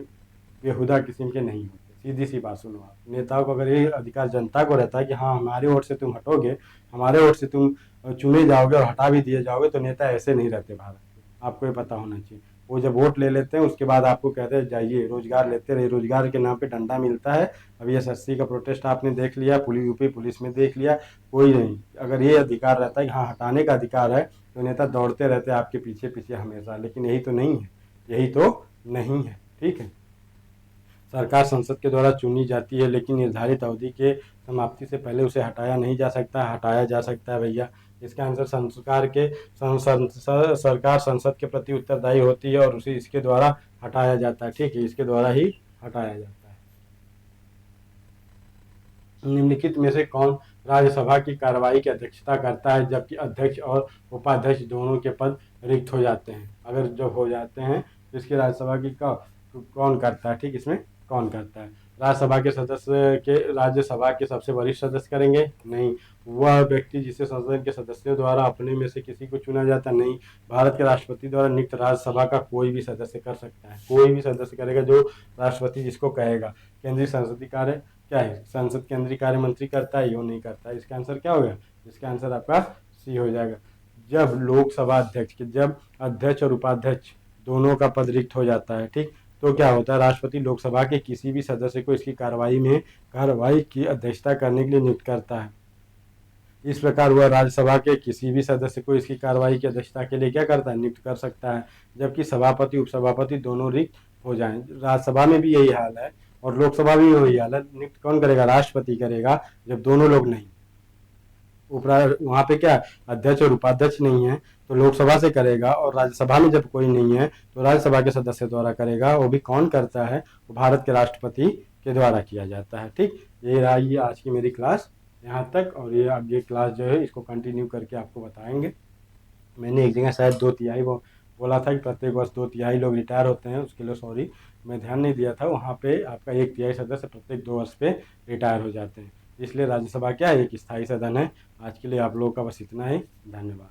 बेहुदा किस्म के नहीं होते। सीधी सी बात सुनो, आप नेताओं को अगर ये अधिकार जनता को रहता है कि हाँ हमारे वोट से तुम हटोगे, हमारे वोट से तुम चुने जाओगे और हटा भी दिए जाओगे, तो नेता ऐसे नहीं रहते भारत में, आपको ये पता होना चाहिए। वो जब वोट ले लेते हैं उसके बाद आपको कहते हैं जाइए रोजगार लेते रहिए, रोजगार के नाम पे डंडा मिलता है। अभी एसएससी का प्रोटेस्ट आपने देख लिया, यूपी पुलिस में देख लिया, कोई नहीं। अगर ये अधिकार रहता है कि हाँ हटाने का अधिकार है, तो नेता दौड़ते रहते हैं आपके पीछे पीछे हमेशा, लेकिन यही तो नहीं है, यही तो नहीं है। ठीक है, सरकार संसद के द्वारा चुनी जाती है, लेकिन निर्धारित अवधि के समाप्ति से पहले उसे हटाया नहीं जा सकता, हटाया जा सकता है भैया। इसका आंसर सरकार संसद के प्रति उत्तरदायी होती है और उसे इसके द्वारा हटाया जाता है। ठीक है, इसके द्वारा ही हटाया जाता है। निम्नलिखित में से कौन राज्यसभा की कार्रवाई की अध्यक्षता करता है जबकि अध्यक्ष और उपाध्यक्ष दोनों के पद रिक्त हो जाते हैं? अगर जब हो जाते हैं तो इसकी राज्यसभा की कौन करता है? ठीक, इसमें कौन करता है? राज्यसभा के सदस्य के राज्यसभा के सबसे वरिष्ठ सदस्य करेंगे? नहीं। वह व्यक्ति जिसे संसद के सदस्यों द्वारा अपने में से किसी को चुना जाता? नहीं। भारत के राष्ट्रपति द्वारा नियुक्त राज्यसभा का कोई भी सदस्य कर सकता है, कोई भी सदस्य करेगा जो राष्ट्रपति जिसको कहेगा। केंद्रीय संसदीय कार्य क्या है? संसद केंद्रीय कार्य मंत्री करता है, यो नहीं करता है। इसका आंसर क्या होगा? इसका आंसर आपका सी हो जाएगा। जब लोकसभा अध्यक्ष के जब अध्यक्ष और उपाध्यक्ष दोनों का पद रिक्त हो जाता है, ठीक, तो क्या होता है? राष्ट्रपति लोकसभा के किसी भी सदस्य को इसकी कार्रवाई की अध्यक्षता करने के लिए नियुक्त करता है। इस प्रकार वह राज्यसभा के किसी भी सदस्य को इसकी कार्रवाई की अध्यक्षता के लिए क्या करता है? नियुक्त कर सकता है, जबकि सभापति उपसभापति दोनों रिक्त हो जाएं। राज्यसभा में भी यही हाल है और लोकसभा में भी वही हाल है। नियुक्त कौन करेगा? राष्ट्रपति करेगा, जब दोनों लोग नहीं। वहां पे क्या अध्यक्ष और उपाध्यक्ष नहीं है तो लोकसभा से करेगा, और राज्यसभा में जब कोई नहीं है तो राज्यसभा के सदस्य द्वारा करेगा। वो भी कौन करता है? वो भारत के राष्ट्रपति के द्वारा किया जाता है। ठीक, ये रही आज की मेरी क्लास यहाँ तक, और ये अब ये क्लास जो है इसको कंटिन्यू करके आपको बताएंगे। मैंने एक जगह शायद 2/3 वो बोला था कि प्रत्येक वर्ष 2/3 लोग रिटायर होते हैं, उसके लिए सॉरी, मैं ध्यान नहीं दिया था। वहाँ पे आपका 1/3 सदस्य प्रत्येक 2 वर्ष पे रिटायर हो जाते हैं। इसलिए राज्यसभा क्या है? एक स्थायी सदन है। आज के लिए आप लोगों का बस इतना ही। धन्यवाद।